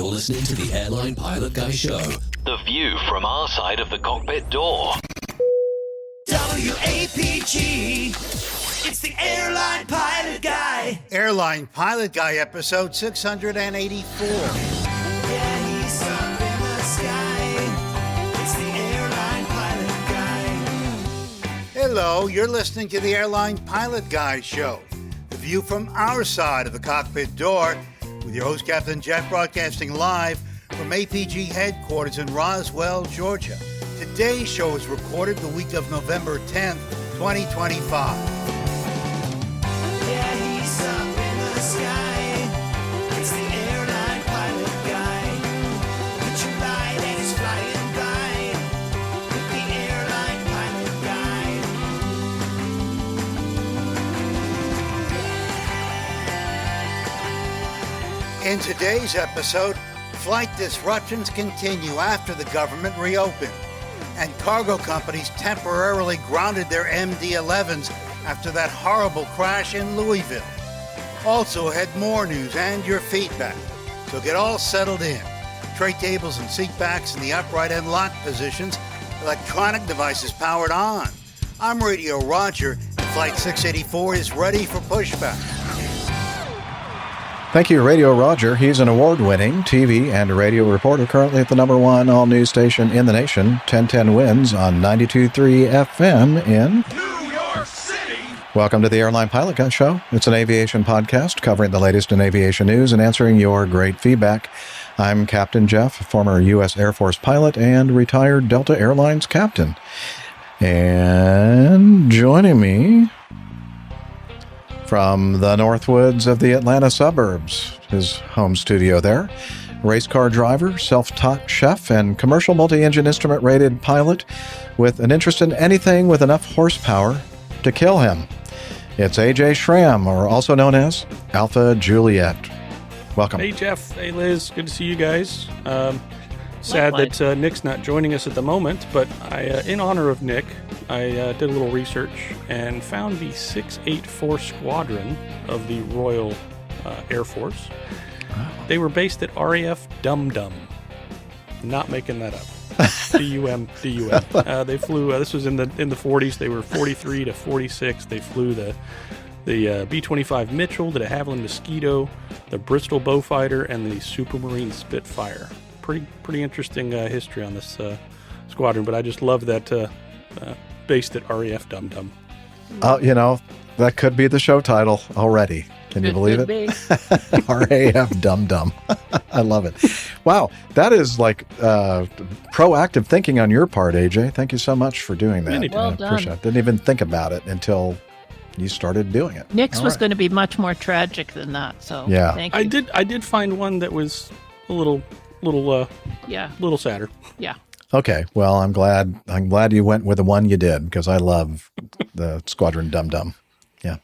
You're listening to the Airline Pilot Guy Show. The view from our side of the cockpit door. WAPG. It's the Airline Pilot Guy. Airline Pilot Guy, episode 684. Yeah, he's up in the sky. It's the Airline Pilot Guy. Hello, you're listening to the Airline Pilot Guy Show. The view from our side of the cockpit door, with your host, Captain Jeff, broadcasting live from APG headquarters in Roswell, Georgia. Today's show is recorded the week of November 10th, 2025. Yeah, he's up in the sky. It's the Airline Pilot Guy. Put your light and he's flying by. With the Airline Pilot Guy. In today's episode, flight disruptions continue after the government reopened, and cargo companies temporarily grounded their MD-11s after that horrible crash in Louisville. Also ahead, more news and your feedback. So get all settled in. Tray tables and seat backs in the upright and locked positions. Electronic devices powered on. I'm Radio Roger, and Flight 684 is ready for pushback. Thank you, Radio Roger. He's an award-winning TV and radio reporter, currently at the number one all-news station in the nation, 1010 Wins on 92.3 FM in New York City. Welcome to the Airline Pilot Guy Show. It's an aviation podcast covering the latest in aviation news and answering your great feedback. I'm Captain Jeff, former U.S. Air Force pilot and retired Delta Airlines captain. And joining me from the Northwoods of the Atlanta suburbs, his home studio there, race car driver, self-taught chef, and commercial multi-engine instrument-rated pilot with an interest in anything with enough horsepower to kill him. It's AJ Schramm, or also known as Alpha Juliet. Welcome. Hey, Jeff. Hey, Liz. Good to see you guys. Sad that Nick's not joining us at the moment, but in honor of Nick, I did a little research and found the 684 Squadron of the Royal Air Force. Wow. They were based at RAF Dum Dum. Not making that up. D-U-M. They flew, this was in the 40s. They were 43 to 46. They flew the B-25 Mitchell, the de Havilland Mosquito, the Bristol Beaufighter, and the Supermarine Spitfire. Pretty interesting history on this squadron, but I just love that based at RAF Dum Dum. That could be the show title already. Can you believe it? RAF Dum Dum. I love it. Wow, that is like proactive thinking on your part, AJ. Thank you so much for doing that. Well done. Appreciate it. Didn't even think about it until you started doing it. Nick's was going to be much more tragic than that. So yeah, thank you. I did find one that was a little sadder. Yeah. Okay. Well, I'm glad you went with the one you did, because I love the Squadron Dum Dum. Yeah.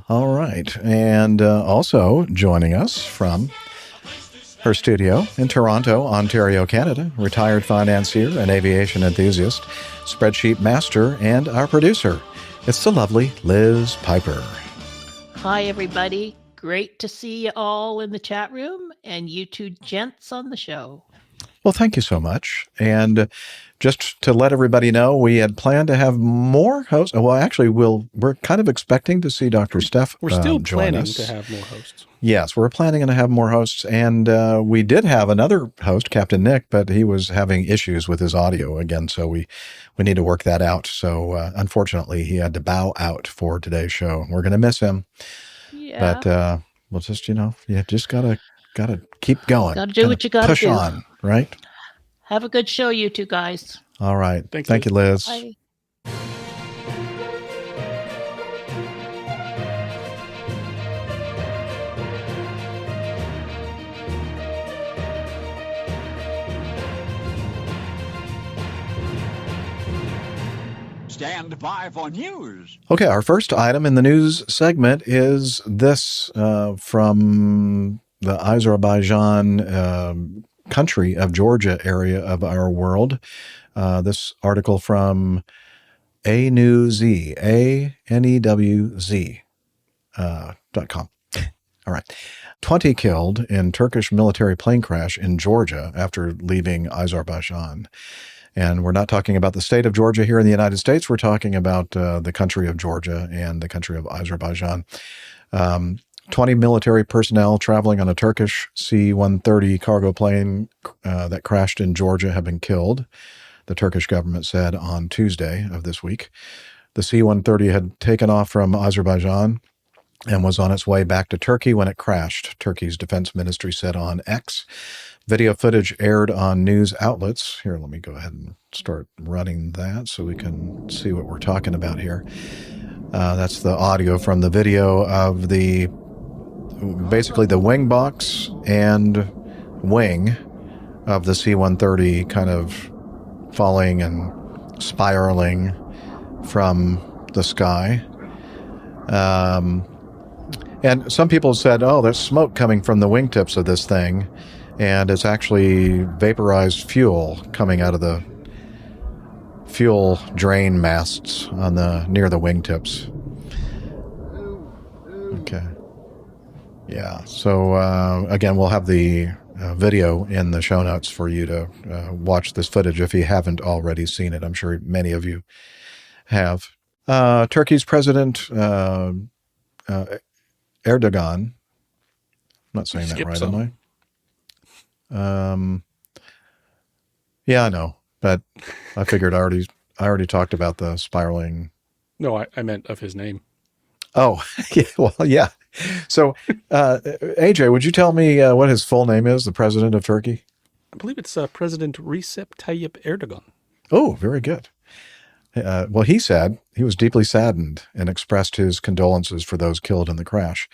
All right. And also joining us from her studio in Toronto, Ontario, Canada, retired financier and aviation enthusiast, spreadsheet master, and our producer. It's the lovely Liz Piper. Hi, everybody. Great to see you all in the chat room and you two gents on the show. Well, thank you so much. And just to let everybody know, we had planned to have more hosts. Well, actually, we're kind of expecting to see Dr. Steph We're still join planning us. to have more hosts. Yes, we're planning to have more hosts. And we did have another host, Captain Nick, but he was having issues with his audio again. So we need to work that out. So unfortunately, he had to bow out for today's show. We're going to miss him. Yeah. But we'll just, you just gotta keep going. Gotta do what you gotta push do. on, right? Have a good show, you two guys. All right. Thank you, Liz. Bye. Stand by for news. Okay, our first item in the news segment is this from the Azerbaijan country of Georgia area of our world. This article from ANEWZ.com. All right. 20 killed in Turkish military plane crash in Georgia after leaving Azerbaijan. And we're not talking about the state of Georgia here in the United States. We're talking about the country of Georgia and the country of Azerbaijan. 20 military personnel traveling on a Turkish C-130 cargo plane that crashed in Georgia have been killed, the Turkish government said on Tuesday of this week. The C-130 had taken off from Azerbaijan and was on its way back to Turkey when it crashed, Turkey's defense ministry said on X. Video footage aired on news outlets. Here, let me go ahead and start running that so we can see what we're talking about here. That's the audio from the video of basically the wing box and wing of the C-130 kind of falling and spiraling from the sky. And some people said, oh, there's smoke coming from the wingtips of this thing, and it's actually vaporized fuel coming out of the fuel drain masts on near the wingtips. Okay. Yeah. So again, we'll have the video in the show notes for you to watch this footage if you haven't already seen it. I'm sure many of you have. Turkey's President Erdogan. I'm not saying that right, am I? Yeah, I know, but I figured I already talked about the spiraling. No, I meant of his name. Oh, yeah, well, yeah. So, AJ, would you tell me what his full name is, the president of Turkey? I believe it's President Recep Tayyip Erdogan. Oh, very good. Well, he said he was deeply saddened and expressed his condolences for those killed in the crash.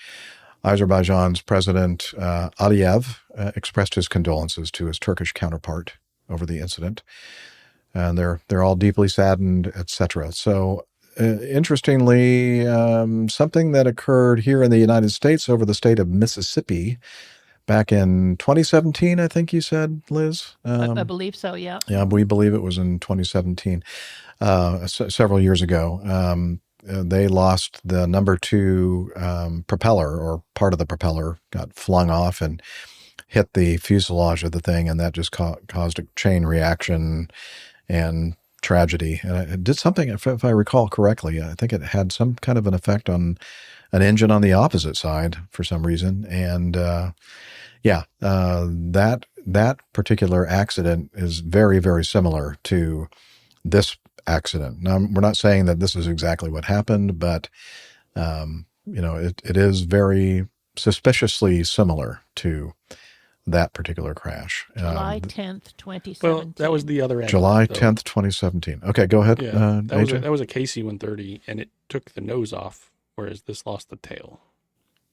Azerbaijan's President Aliyev expressed his condolences to his Turkish counterpart over the incident, and they're all deeply saddened, etc. So, interestingly, something that occurred here in the United States over the state of Mississippi back in 2017, I think you said, Liz? I believe so, yeah. Yeah, we believe it was in 2017, several years ago. They lost the number 2 propeller, or part of the propeller got flung off and hit the fuselage of the thing, and that just caused a chain reaction and tragedy. And it did something, if I recall correctly, I think it had some kind of an effect on an engine on the opposite side for some reason. And that particular accident is very, very similar to this accident. Now, we're not saying that this is exactly what happened, but it is very suspiciously similar to that particular crash. July 10th, 2017. Well, that was the other end. July 10th, 2017. Okay, go ahead. Yeah, AJ. that was a KC-130, and it took the nose off, whereas this lost the tail.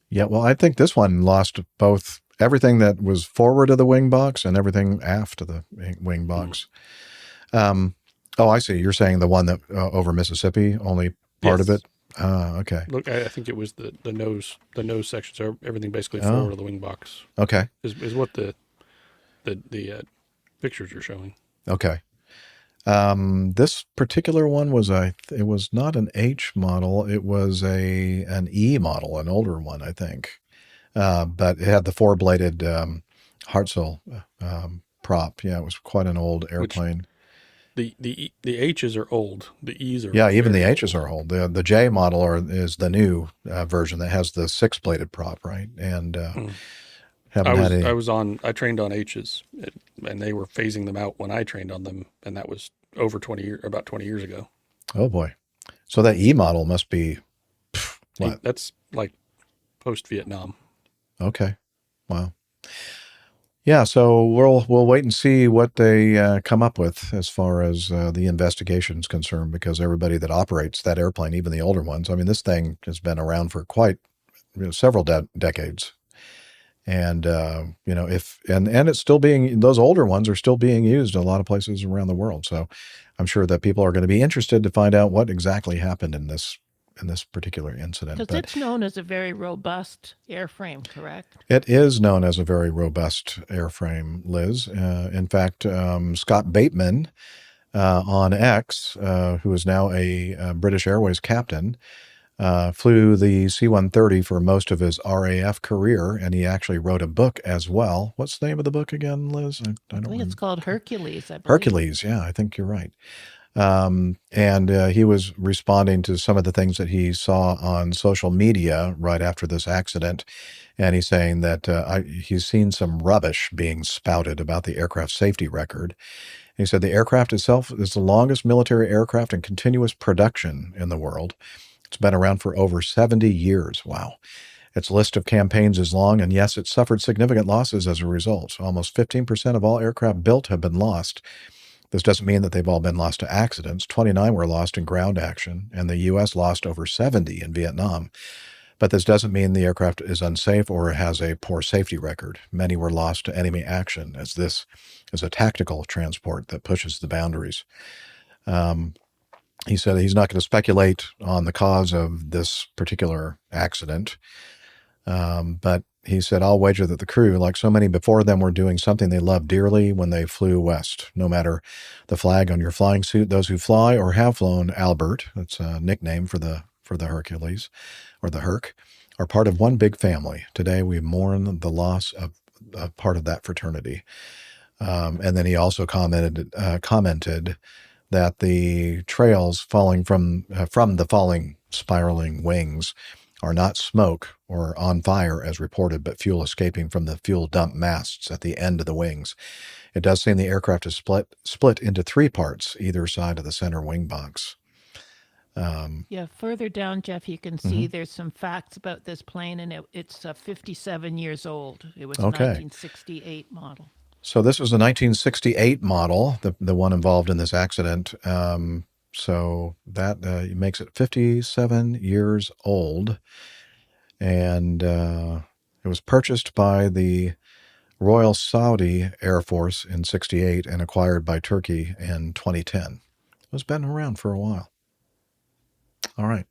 Yeah, well, I think this one lost both everything that was forward of the wing box and everything aft of the wing box. Oh, I see. You're saying the one that over Mississippi, only part of it? Okay. Look, I think it was the nose section, so everything basically forward of the wing box. Okay. Is what the pictures are showing. Okay. This particular one was it was not an H model. It was an E model, an older one, I think. But it had the 4-bladed Hartzell prop. Yeah, it was quite an old airplane. The H's are old. The E's are even the H's are old. The J model is the new version that has the 6-bladed prop, right? And I trained on H's, and they were phasing them out when I trained on them, and that was about 20 years ago. Oh boy! So that E model must be what? That's like post-Vietnam. Okay, wow. Yeah, so we'll wait and see what they come up with as far as the investigation is concerned, because everybody that operates that airplane, even the older ones, I mean, this thing has been around for quite several decades, and and it's still those older ones are still being used in a lot of places around the world. So I'm sure that people are going to be interested to find out what exactly happened in this particular incident. Because it's known as a very robust airframe, correct? It is known as a very robust airframe, Liz. In fact, Scott Bateman on X, who is now a British Airways captain, flew the C-130 for most of his RAF career, and he actually wrote a book as well. What's the name of the book again, Liz? I I don't think remember. it's called Hercules. I believe. Hercules, yeah, I think you're right. And he was responding to some of the things that he saw on social media right after this accident. And he's saying that he's seen some rubbish being spouted about the aircraft safety record. He said the aircraft itself is the longest military aircraft in continuous production in the world. It's been around for over 70 years. Wow. Its list of campaigns is long, and yes, it suffered significant losses as a result. Almost 15% of all aircraft built have been lost. This doesn't mean that they've all been lost to accidents. 29 were lost in ground action, and the U.S. lost over 70 in Vietnam. But this doesn't mean the aircraft is unsafe or has a poor safety record. Many were lost to enemy action, as this is a tactical transport that pushes the boundaries. He said he's not going to speculate on the cause of this particular accident, but he said, I'll wager that the crew, like so many before them, were doing something they loved dearly when they flew west. No matter the flag on your flying suit, those who fly or have flown Albert, that's a nickname for the Hercules, or the Herc, are part of one big family. Today we mourn the loss of part of that fraternity. And then he also commented that the trails falling from the falling spiraling wings are not smoke or on fire as reported, but fuel escaping from the fuel dump masts at the end of the wings. It does seem the aircraft is split into 3 parts, either side of the center wing box. Yeah, further down, Jeff, you can see there's some facts about this plane, and it's 57 years old. It was a Okay. 1968 model. So this was a 1968 model, the one involved in this accident. So that makes it 57 years old. And it was purchased by the Royal Saudi Air Force in 68 and acquired by Turkey in 2010. It's been around for a while. All right.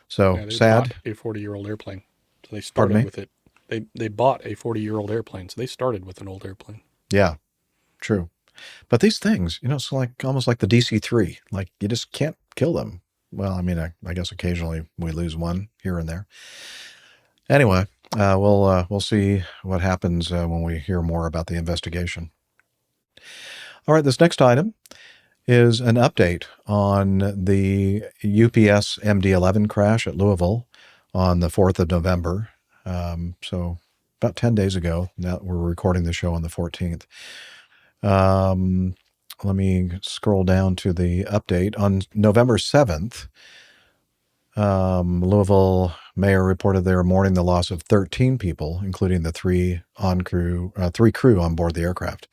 So Yeah, they sad. bought a 40-year-old airplane. So they Pardon me? started with it. They bought a 40-year-old airplane. So they started with an old airplane. Yeah, true. But these things, it's like almost like the DC-3. Like you just can't kill them. Well, I mean, I guess occasionally we lose one here and there. Anyway, we'll see what happens when we hear more about the investigation. All right, this next item is an update on the UPS MD-11 crash at Louisville on the 4th of November. So about 10 days ago. Now we're recording the show on the 14th. Let me scroll down to the update. On November 7th, Louisville mayor reported they were mourning the loss of 13 people, including the three crew on board the aircraft.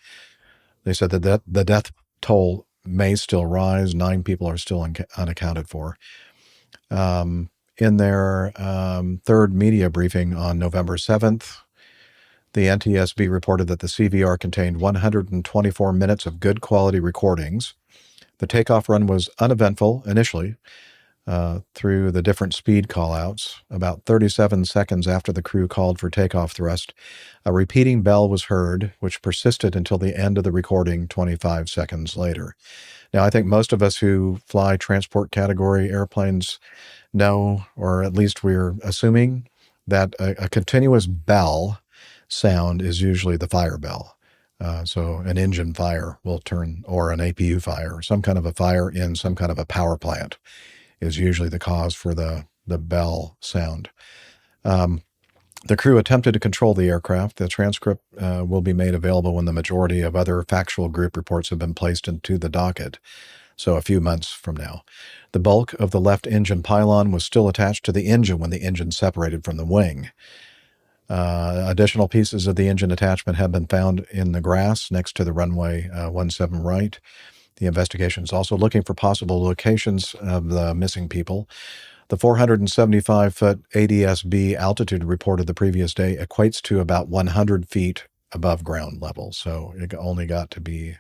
They said that the death toll may still rise. 9 people are still unaccounted for. In their third media briefing on November 7th, the NTSB reported that the CVR contained 124 minutes of good quality recordings. The takeoff run was uneventful initially through the different speed callouts. About 37 seconds after the crew called for takeoff thrust, a repeating bell was heard, which persisted until the end of the recording 25 seconds later. Now, I think most of us who fly transport category airplanes know, or at least we're assuming, that a continuous bell sound is usually the fire bell. So an engine fire will turn, or an APU fire, or some kind of a fire in some kind of a power plant is usually the cause for the bell sound. The crew attempted to control the aircraft. The transcript will be made available when the majority of other factual group reports have been placed into the docket, so a few months from now. The bulk of the left engine pylon was still attached to the engine when the engine separated from the wing. Additional pieces of the engine attachment have been found in the grass next to the runway 17 right. The investigation is also looking for possible locations of the missing people. The 475-foot ADS-B altitude reported the previous day equates to about 100 feet above ground level. So it only got to be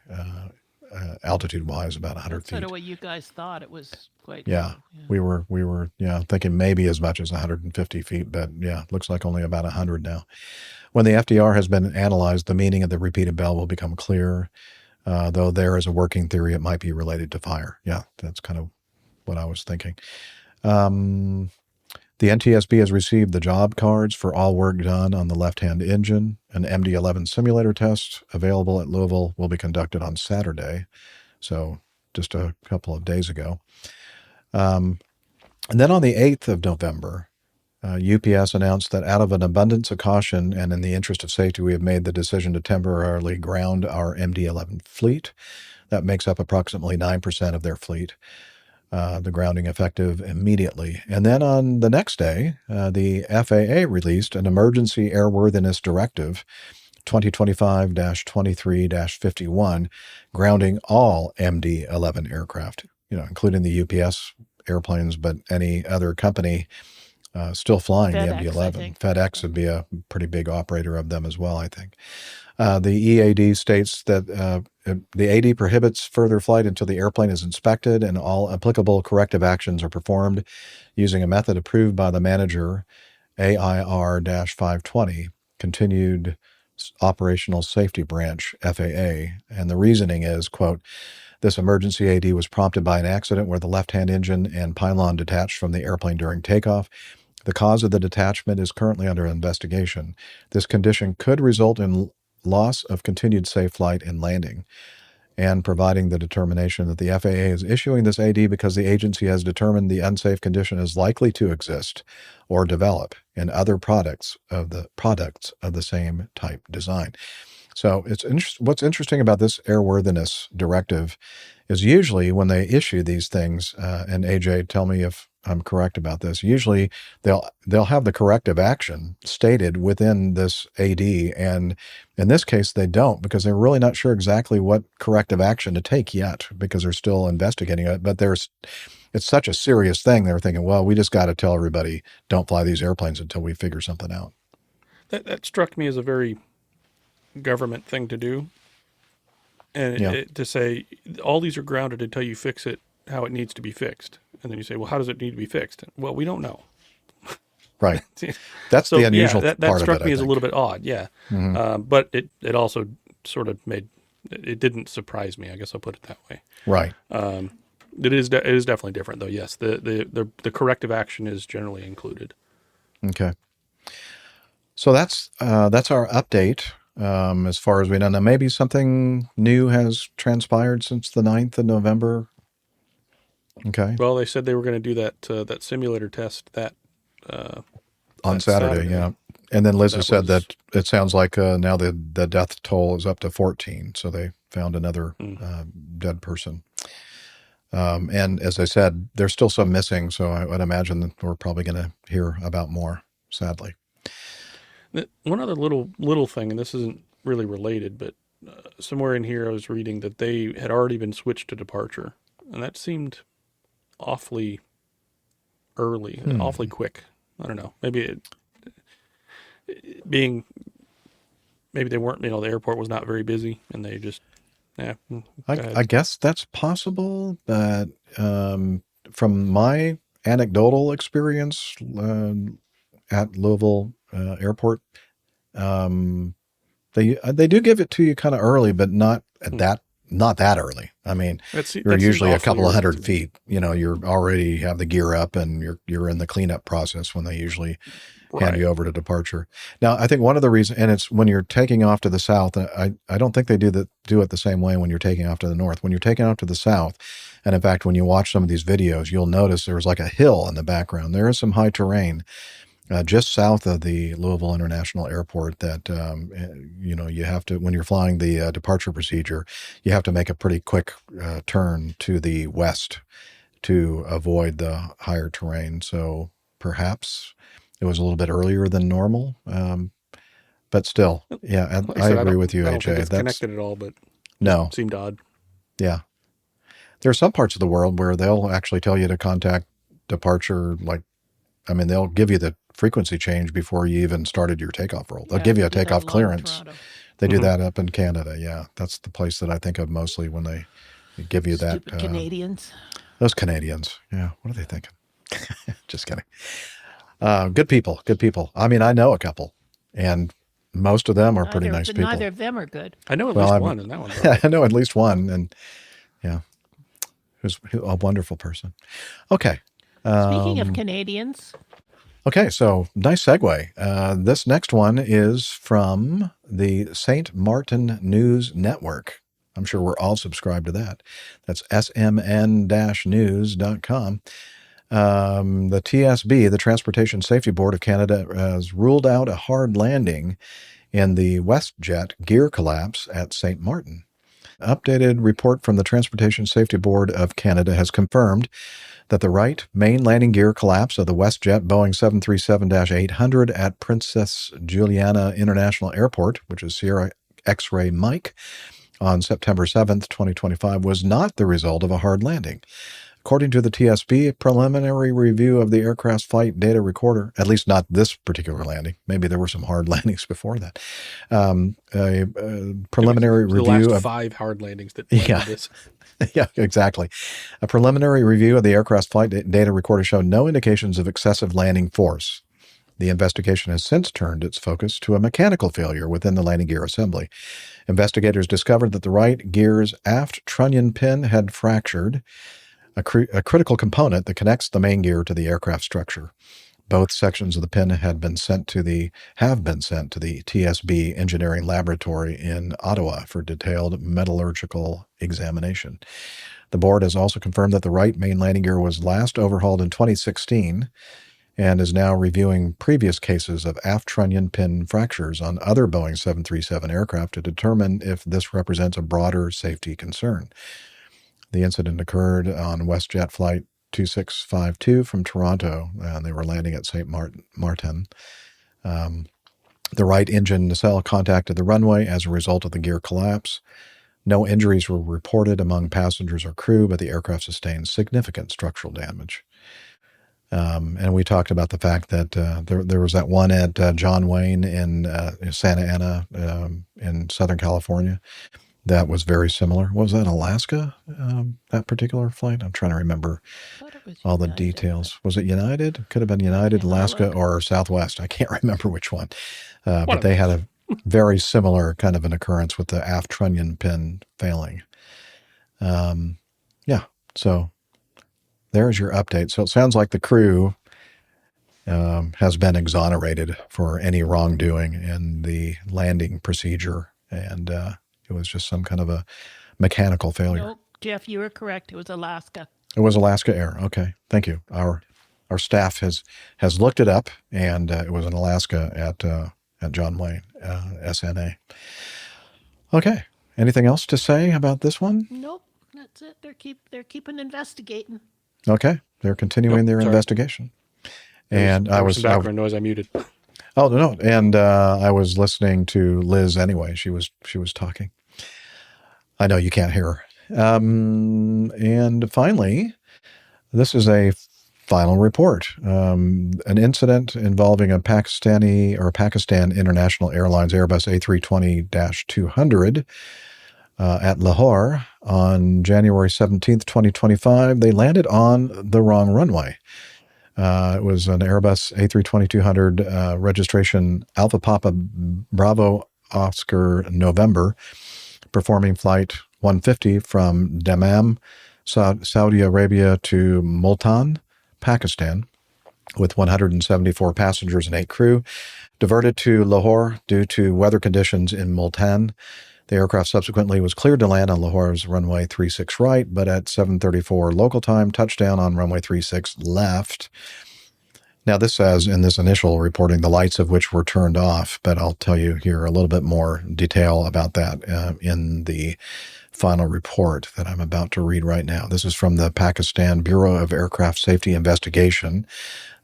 altitude-wise about 100 feet. Sort of what you guys thought. It was quite Yeah, low. we were thinking maybe as much as 150 feet, but looks like only about 100 now. When the FDR has been analyzed, the meaning of the repeated bell will become clear, though there is a working theory it might be related to fire. Yeah, that's kind of what I was thinking. The NTSB has received the job cards for all work done on the left-hand engine. An MD-11 simulator test available at Louisville will be conducted on Saturday, so just a couple of days ago. And then on the 8th of November, UPS announced that out of an abundance of caution and in the interest of safety, we have made the decision to temporarily ground our MD-11 fleet. That makes up approximately 9% of their fleet. The grounding effective immediately. And then on the next day, the FAA released an emergency airworthiness directive, 2025-23-51, grounding all MD-11 aircraft, including the UPS airplanes, but any other company still flying FedEx, the MD-11. FedEx would be a pretty big operator of them as well, I think. The EAD states that the AD prohibits further flight until the airplane is inspected and all applicable corrective actions are performed using a method approved by the manager, AIR-520, Continued Operational Safety Branch, FAA. And the reasoning is, quote, this emergency AD was prompted by an accident where the left-hand engine and pylon detached from the airplane during takeoff. The cause of the detachment is currently under investigation. This condition could result in loss of continued safe flight and landing, and providing the determination that the FAA is issuing this AD because the agency has determined the unsafe condition is likely to exist or develop in other products of the same type design. So what's interesting about this airworthiness directive is usually when they issue these things, and AJ, tell me if I'm correct about this, usually they'll have the corrective action stated within this AD, and in this case they don't, because they're really not sure exactly what corrective action to take yet, because they're still investigating it. But it's such a serious thing, they're thinking, well, we just got to tell everybody don't fly these airplanes until we figure something out. That struck me as a very government thing to do, and to say all these are grounded until you fix it how it needs to be fixed. And then you say, well, how does it need to be fixed? Well, we don't know. Right. That's the unusual that part of it. That struck me I as a think. little bit odd, yeah. Mm-hmm. But it also sort of it didn't surprise me, I guess I'll put it that way. Right. It is definitely different, though, yes. The corrective action is generally included. Okay. So that's our update as far as we know. Now, maybe something new has transpired since the 9th of November. Okay. Well, they said they were going to do that simulator test on Saturday, yeah. And then Liz has said that it sounds like now the death toll is up to 14, so they found another dead person. And as I said, there's still some missing, so I would imagine that we're probably going to hear about more, sadly. One other little thing, and this isn't really related, but somewhere in here I was reading that they had already been switched to departure, and that seemed awfully early, awfully quick. I don't know. Maybe maybe they weren't. The airport was not very busy, and they just I guess that's possible. But from my anecdotal experience at Louisville Airport, they do give it to you kind of early, but not at not that early. I mean, you're usually a couple of 100 feet. You're already have the gear up, and you're in the cleanup process when they usually hand you over to departure. Now, I think one of the reasons, and it's when you're taking off to the south. I don't think they do it the same way when you're taking off to the north. When you're taking off to the south, and in fact, when you watch some of these videos, you'll notice there's like a hill in the background. There is some high terrain. Just south of the Louisville International Airport that, you have to, when you're flying the departure procedure, you have to make a pretty quick turn to the west to avoid the higher terrain. So perhaps it was a little bit earlier than normal. But still, yeah, I agree with you, I don't AJ. think it's connected at all, but no, it seemed odd. Yeah. There are some parts of the world where they'll actually tell you to contact departure, they'll give you the frequency change before you even started your takeoff roll. They'll give you a takeoff clearance. They do that up in Canada. Yeah. That's the place that I think of mostly when they give you that. Canadians. Those Canadians. Yeah. What are they thinking? Just kidding. Good people. Good people. I mean, I know a couple, and most of them are pretty nice people. Neither of them are good. I know at least one in that one. I know at least one. And yeah, who's a wonderful person. Okay. Speaking of Canadians, Okay, so nice segue. This next one is from the St. Maarten News Network. I'm sure we're all subscribed to that. That's smn-news.com. The TSB, the Transportation Safety Board of Canada, has ruled out a hard landing in the WestJet gear collapse at St. Maarten. Updated report from the Transportation Safety Board of Canada has confirmed that the right main landing gear collapse of the WestJet Boeing 737-800 at Princess Juliana International Airport, which is Sierra X-Ray Mike, on September 7th, 2025, was not the result of a hard landing. According to the TSB, a preliminary review of the aircraft's flight data recorder, at least not this particular landing, maybe there were some hard landings before that, a preliminary review the last of 5 hard landings that this. Yeah, exactly. A preliminary review of the aircraft's flight data recorder showed no indications of excessive landing force. The investigation has since turned its focus to a mechanical failure within the landing gear assembly. Investigators discovered that the right gear's aft trunnion pin had fractured, a critical component that connects the main gear to the aircraft structure. Both sections of the pin have been sent to the TSB Engineering Laboratory in Ottawa for detailed metallurgical examination. The board has also confirmed that the right main landing gear was last overhauled in 2016 and is now reviewing previous cases of aft trunnion pin fractures on other Boeing 737 aircraft to determine if this represents a broader safety concern. The incident occurred on WestJet Flight 2652 from Toronto, and they were landing at St. Maarten. The right engine nacelle contacted the runway as a result of the gear collapse. No injuries were reported among passengers or crew, but the aircraft sustained significant structural damage. And we talked about the fact that there was that one at John Wayne in Santa Ana in Southern California that was very similar. Was that Alaska, that particular flight? I'm trying to remember all the details. Was it United? Could have been United, Alaska, or Southwest. I can't remember which one. But they had a very similar kind of an occurrence with the aft trunnion pin failing. So there's your update. So it sounds like the crew has been exonerated for any wrongdoing in the landing procedure, and it was just some kind of a mechanical failure. Nope, Jeff, you were correct. It was Alaska. It was Alaska Air. Okay, thank you. Our staff has looked it up, and it was in Alaska at John Wayne, SNA. Okay. Anything else to say about this one? Nope, that's it. They're keeping investigating. Okay, they're continuing their investigation. And there was some background noise. I muted. Oh no, and I was listening to Liz anyway. She was talking. I know you can't hear her. And finally, this is a final report. An incident involving a Pakistan International Airlines Airbus A320-200 at Lahore on January 17th, 2025. They landed on the wrong runway. It was an Airbus A320-200 registration Alpha Papa Bravo Oscar November, performing flight 150 from Dammam, Saudi Arabia to Multan, Pakistan, with 174 passengers and 8 crew, diverted to Lahore due to weather conditions in Multan. The aircraft subsequently was cleared to land on Lahore's runway 36 right, but at 7:34 local time, touchdown on runway 36 left. Now, this says in this initial reporting, the lights of which were turned off, but I'll tell you here a little bit more detail about that in the final report that I'm about to read right now. This is from the Pakistan Bureau of Aircraft Safety Investigation,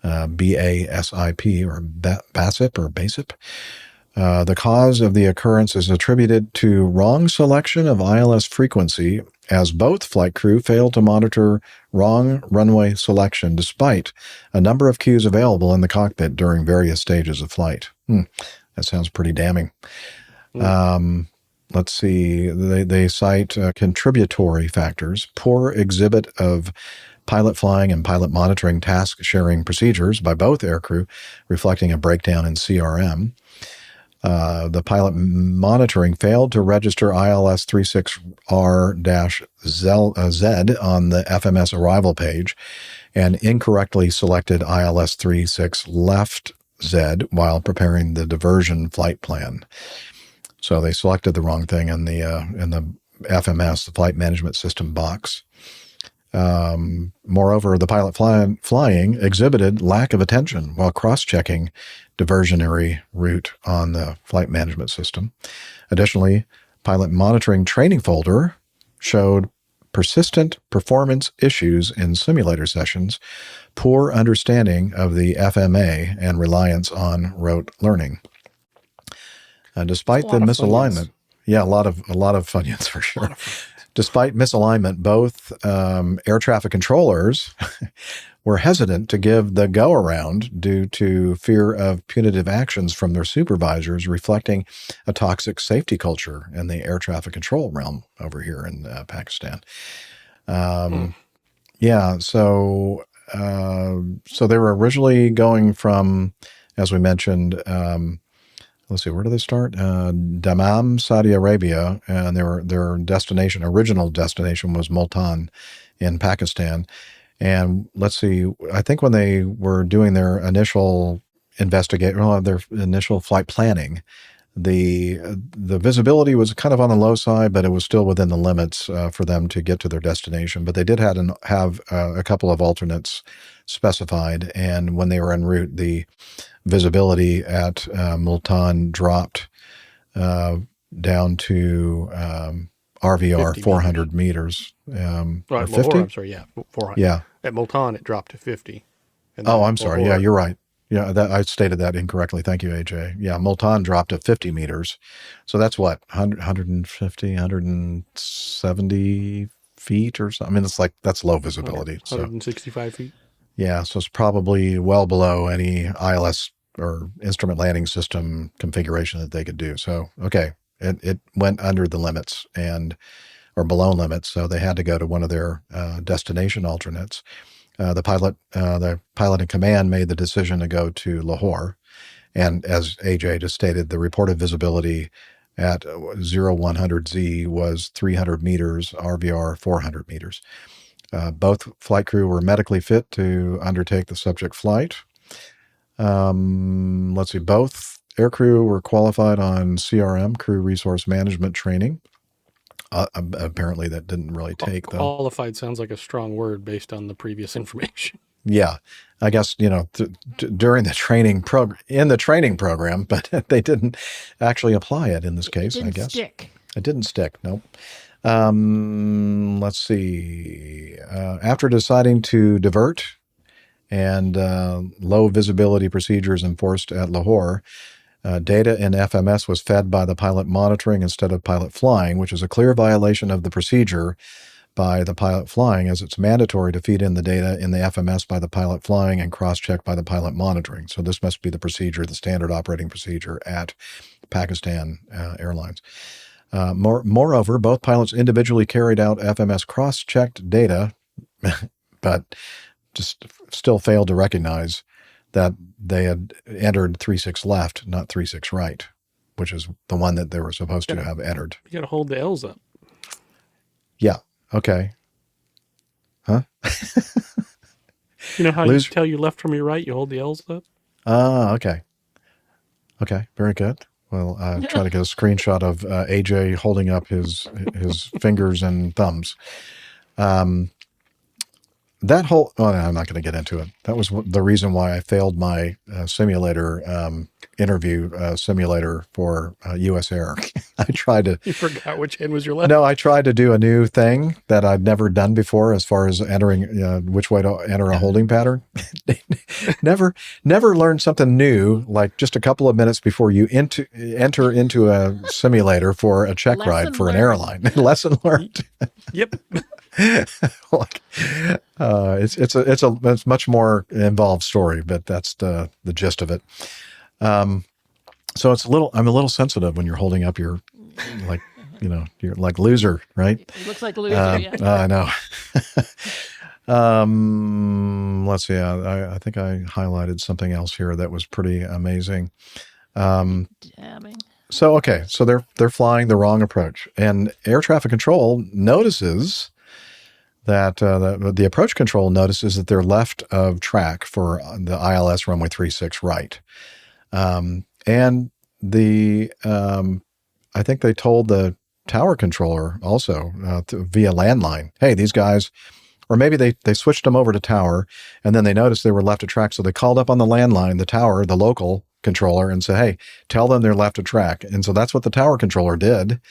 BASIP, or BASIP. The cause of the occurrence is attributed to wrong selection of ILS frequency, as both flight crew failed to monitor wrong runway selection despite a number of cues available in the cockpit during various stages of flight. That sounds pretty damning. Let's see. They cite contributory factors, poor exhibit of pilot flying and pilot monitoring task sharing procedures by both aircrew, reflecting a breakdown in CRM. The pilot monitoring failed to register ILS 36R-Z on the FMS arrival page, and incorrectly selected ILS 36 left Z while preparing the diversion flight plan. So they selected the wrong thing in the FMS, the Flight Management System box. Moreover, the pilot flying exhibited lack of attention while cross-checking diversionary route on the flight management system. Additionally, pilot monitoring training folder showed persistent performance issues in simulator sessions, poor understanding of the FMA, and reliance on rote learning. Despite the misalignment, a lot of Funyuns for sure. Despite misalignment, both air traffic controllers were hesitant to give the go-around due to fear of punitive actions from their supervisors, reflecting a toxic safety culture in the air traffic control realm over here in Pakistan. Yeah, so they were originally going from, as we mentioned, let's see, where do they start? Dammam, Saudi Arabia, and their original destination was Multan in Pakistan. And let's see, I think when they were doing their initial their initial flight planning, the visibility was kind of on the low side, but it was still within the limits for them to get to their destination. But they did have a couple of alternates specified, and when they were en route, the visibility at Multan dropped down to RVR 400 meters. Right, 50? Lahore, I'm sorry, 400. Yeah. At Multan, it dropped to 50. I'm sorry. Yeah, you're right. Yeah, I stated that incorrectly. Thank you, AJ. Yeah, Multan dropped to 50 meters. So that's what, 150, 170 feet or something? I mean, it's like, that's low visibility. 165 feet. Yeah, so it's probably well below any ILS or instrument landing system configuration that they could do. So, okay, it went under the limits or below limits, so they had to go to one of their destination alternates. The pilot in command made the decision to go to Lahore, and as AJ just stated, the reported visibility at 0100Z was 300 meters, RVR 400 meters. Both flight crew were medically fit to undertake the subject flight. Let's see, both air crew were qualified on CRM, crew resource management training. Apparently that didn't really take, though. Qualified sounds like a strong word based on the previous information. Yeah, I guess, during the training program, but they didn't actually apply it in this case, I guess. It didn't stick, nope. Let's see. After deciding to divert and low visibility procedures enforced at Lahore, data in FMS was fed by the pilot monitoring instead of pilot flying, which is a clear violation of the procedure by the pilot flying, as it's mandatory to feed in the data in the FMS by the pilot flying and cross-check by the pilot monitoring. So this must be the procedure, the standard operating procedure at Pakistan Airlines. Moreover, both pilots individually carried out FMS cross-checked data, but just still failed to recognize that they had entered 36 left, not 36 right, which is the one that they were supposed to have entered. You got to hold the L's up. Yeah. Okay. Huh? You know how you tell your left from your right? You hold the L's up? Okay. Okay. Very good. Well, try to get a screenshot of AJ holding up his fingers and thumbs. That whole, I'm not going to get into it. That was the reason why I failed my simulator interview simulator for U.S. Air. I tried to... You forgot which hand was your left? No, I tried to do a new thing that I'd never done before as far as entering, which way to enter a holding pattern. Never learned something new, like just a couple of minutes before you enter into a simulator for a check ride for an airline. Lesson learned. Yep. It's a much more involved story, but that's the gist of it. So I'm a little sensitive when you're holding up your, you're like loser, right? It looks like a loser, yeah. I know. Let's see. I think I highlighted something else here that was pretty amazing. Damning. So they're flying the wrong approach, and air traffic control notices that the approach control notices that they're left of track for the ILS runway 36 right. And the I think they told the tower controller also via landline, hey, these guys, or maybe they switched them over to tower, and then they noticed they were left of track. So they called up on the landline, the tower, the local controller, and said, hey, tell them they're left of track. And so that's what the tower controller did.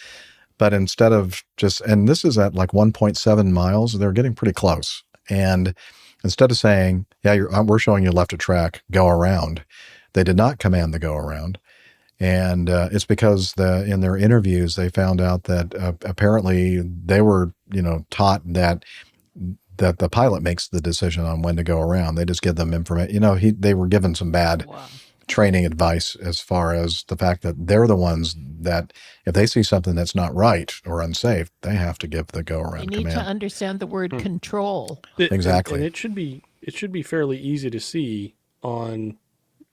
But instead of just, and this is at like 1.7 miles, they're getting pretty close. And instead of saying, yeah, we're showing you left of track, go around, they did not command the go around. And it's because in their interviews, they found out that apparently they were, taught that the pilot makes the decision on when to go around. They just give them information. They were given some bad training advice as far as the fact that they're the ones that if they see something that's not right or unsafe, they have to give the go around command. You need to understand the word control. Exactly. And it should be fairly easy to see on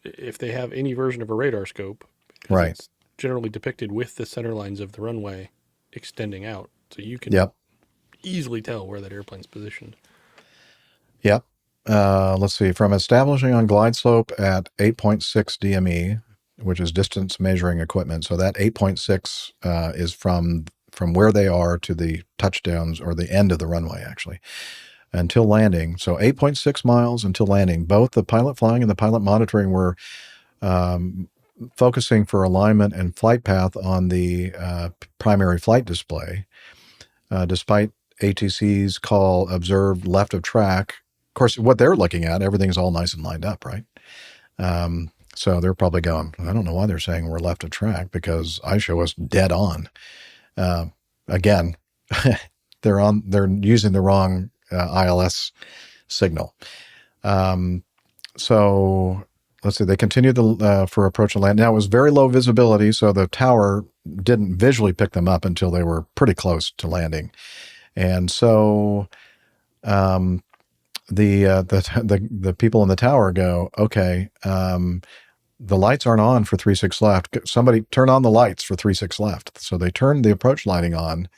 if they have any version of a radar scope. Right. It's generally depicted with the center lines of the runway extending out. So you can easily tell where that airplane's positioned. Yep. Let's see. From establishing on glide slope at 8.6 DME, which is distance measuring equipment. So that 8.6 is from where they are to the touchdowns or the end of the runway, actually, until landing. So 8.6 miles until landing. Both the pilot flying and the pilot monitoring were focusing for alignment and flight path on the primary flight display. Despite ATC's call observed left of track. Of course, what they're looking at, everything's all nice and lined up, right? So they're probably going, I don't know why they're saying we're left of track because I show us dead on. Again, they're using the wrong ILS signal. So let's see, they continued for approach and land. Now it was very low visibility, so the tower didn't visually pick them up until they were pretty close to landing. And so the people in the tower go, okay, the lights aren't on for 36 left. Somebody turn on the lights for 36 left. So they turned the approach lighting on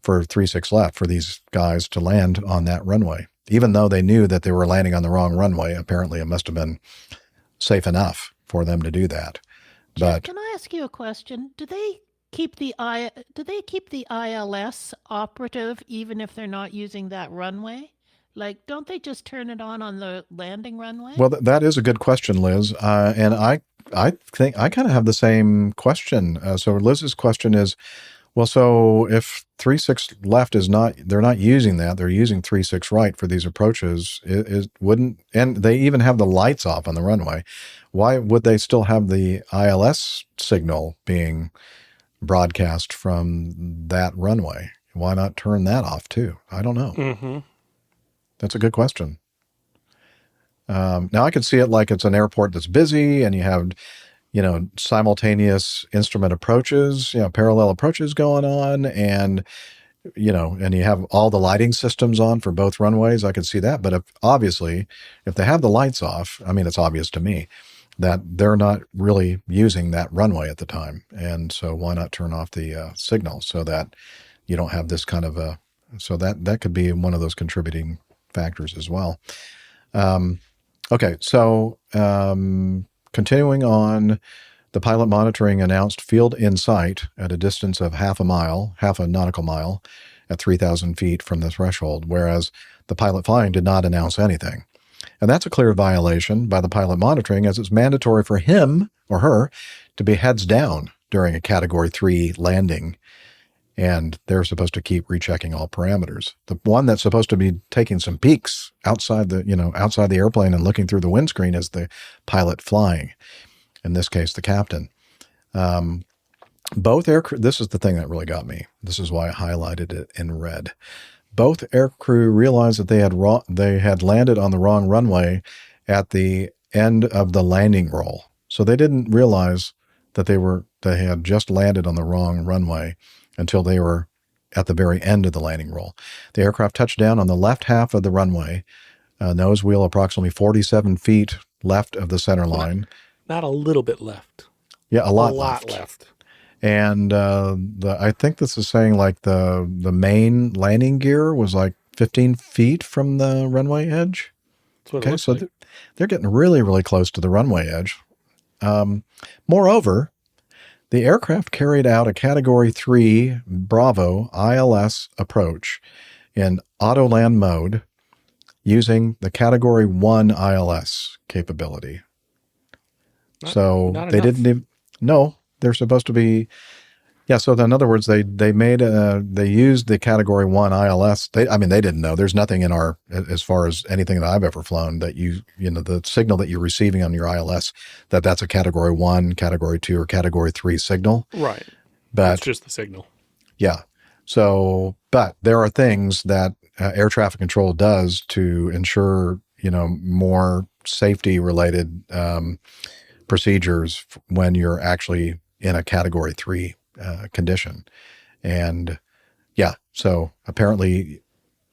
for 36 left for these guys to land on that runway. Even though they knew that they were landing on the wrong runway, apparently it must have been safe enough for them to do that. But can I ask you a question? Do they keep the ILS operative even if they're not using that runway? Like, don't they just turn it on the landing runway? Well, that is a good question, Liz. And I think I kind of have the same question. So Liz's question is, well, so if 36 left is not, they're not using that, they're using 36 right for these approaches, and they even have the lights off on the runway. Why would they still have the ILS signal being broadcast from that runway? Why not turn that off too? I don't know. Mm-hmm. That's a good question. Now I could see it like it's an airport that's busy and you have, simultaneous instrument approaches, parallel approaches going on, and you have all the lighting systems on for both runways. I could see that. But if they have the lights off, I mean, it's obvious to me that they're not really using that runway at the time. And so why not turn off the signal so that you don't have this kind of so that could be one of those contributing factors as well. Okay, so continuing on, the pilot monitoring announced field in sight at a distance of half a nautical mile at 3,000 feet from the threshold, whereas the pilot flying did not announce anything. And that's a clear violation by the pilot monitoring, as it's mandatory for him or her to be heads down during a Category 3 landing. And they're supposed to keep rechecking all parameters. The one that's supposed to be taking some peeks outside the airplane and looking through the windscreen is the pilot flying. In this case, the captain. Both this is the thing that really got me. This is why I highlighted it in red. Both aircrew realized that they had landed on the wrong runway at the end of the landing roll. So they didn't realize that they had just landed on the wrong runway until they were at the very end of the landing roll. The aircraft touched down on the left half of the runway, nose wheel approximately 47 feet left of the center line. Not a little bit left. Yeah, a lot left. And I think this is saying like the main landing gear was like 15 feet from the runway edge. That's what it looks So like. they're getting really, really close to the runway edge. Moreover, the aircraft carried out a Category 3 Bravo ILS approach in autoland mode using the Category 1 ILS capability. Not they enough. didn't even, no, they're supposed to be, yeah. So in other words, they used the Category 1 ILS. They didn't know. There's nothing in our, as far as anything that I've ever flown, that the signal that you're receiving on your ILS, that's a Category 1, Category 2, or Category 3 signal. Right. But It's just the signal. yeah. So, but there are things that air traffic control does to ensure, more safety related procedures when you're actually in a Category 3 condition. And yeah, so apparently,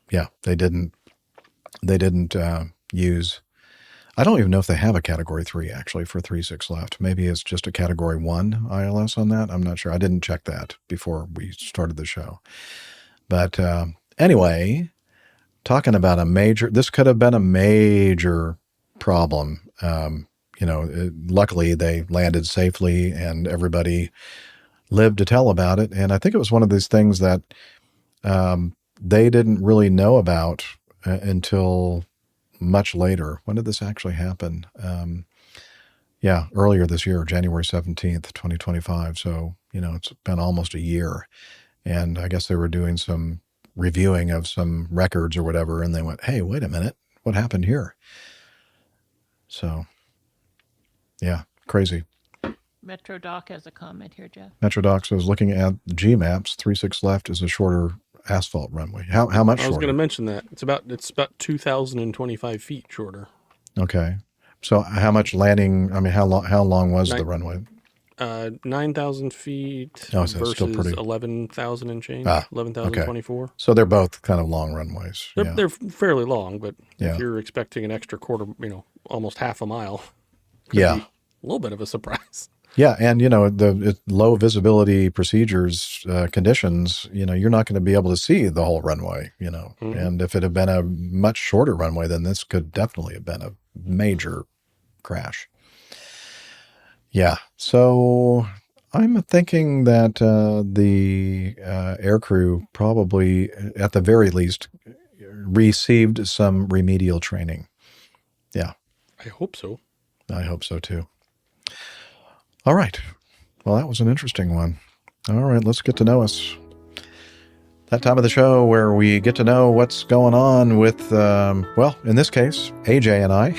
yeah, they didn't use, I don't even know if they have a Category 3 actually for 36 left. Maybe it's just a Category 1 ILS on that. I'm not sure. I didn't check that before we started the show. But anyway, talking about this could have been a major problem. Luckily they landed safely and everybody lived to tell about it. And I think it was one of these things that they didn't really know about until much later. When did this actually happen? Earlier this year, January 17th, 2025. So, it's been almost a year. And I guess they were doing some reviewing of some records or whatever. And they went, hey, wait a minute, what happened here? So, yeah, crazy. Metro Doc has a comment here, Jeff. Metro Doc says, looking at G maps, 36 left is a shorter asphalt runway. How much shorter? I was going to mention that. It's about 2,025 feet shorter. Okay. So how much landing, how long was the runway? 9,000 feet Oh, so it's still versus pretty. 11,000 and change. Ah, 11,024. So they're both kind of long runways. They're fairly long, but Yeah. if you're expecting an extra quarter, almost half a mile, Yeah. be a little bit of a surprise. Yeah, and the low visibility procedures conditions, you're not going to be able to see the whole runway, Mm-hmm. And if it had been a much shorter runway, then this could definitely have been a major crash. Yeah, so I'm thinking that the aircrew probably, at the very least, received some remedial training. Yeah, I hope so. I hope so too. All right. Well, that was an interesting one. All right, let's get to know us. That time of the show where we get to know what's going on with, in this case, AJ and I,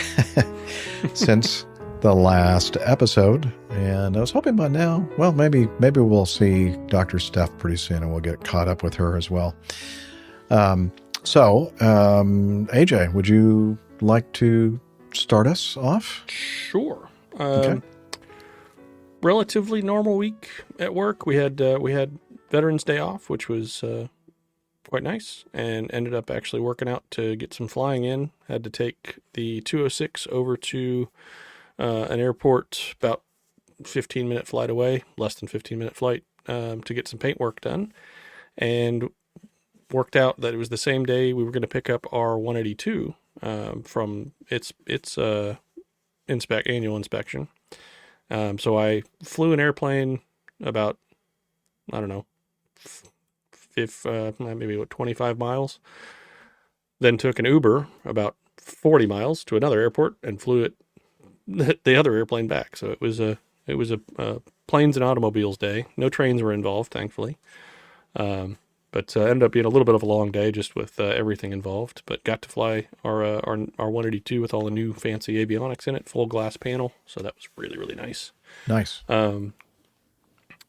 since the last episode. And I was hoping by now, maybe we'll see Dr. Steph pretty soon and we'll get caught up with her as well. AJ, would you like to start us off? Sure. Okay. Relatively normal week at work. We had Veterans Day off, which was quite nice, and ended up actually working out to get some flying in. Had to take the 206 over to an airport about 15-minute flight away, less than 15-minute flight, to get some paint work done, and worked out that it was the same day we were going to pick up our 182 from its annual inspection. So I flew an airplane about, I don't know, maybe 25 miles, then took an Uber about 40 miles to another airport and flew the other airplane back. So it was a planes and automobiles day. No trains were involved, thankfully. But ended up being a little bit of a long day just with everything involved. But got to fly our 182 with all the new fancy avionics in it, full glass panel. So that was really, really nice. Nice.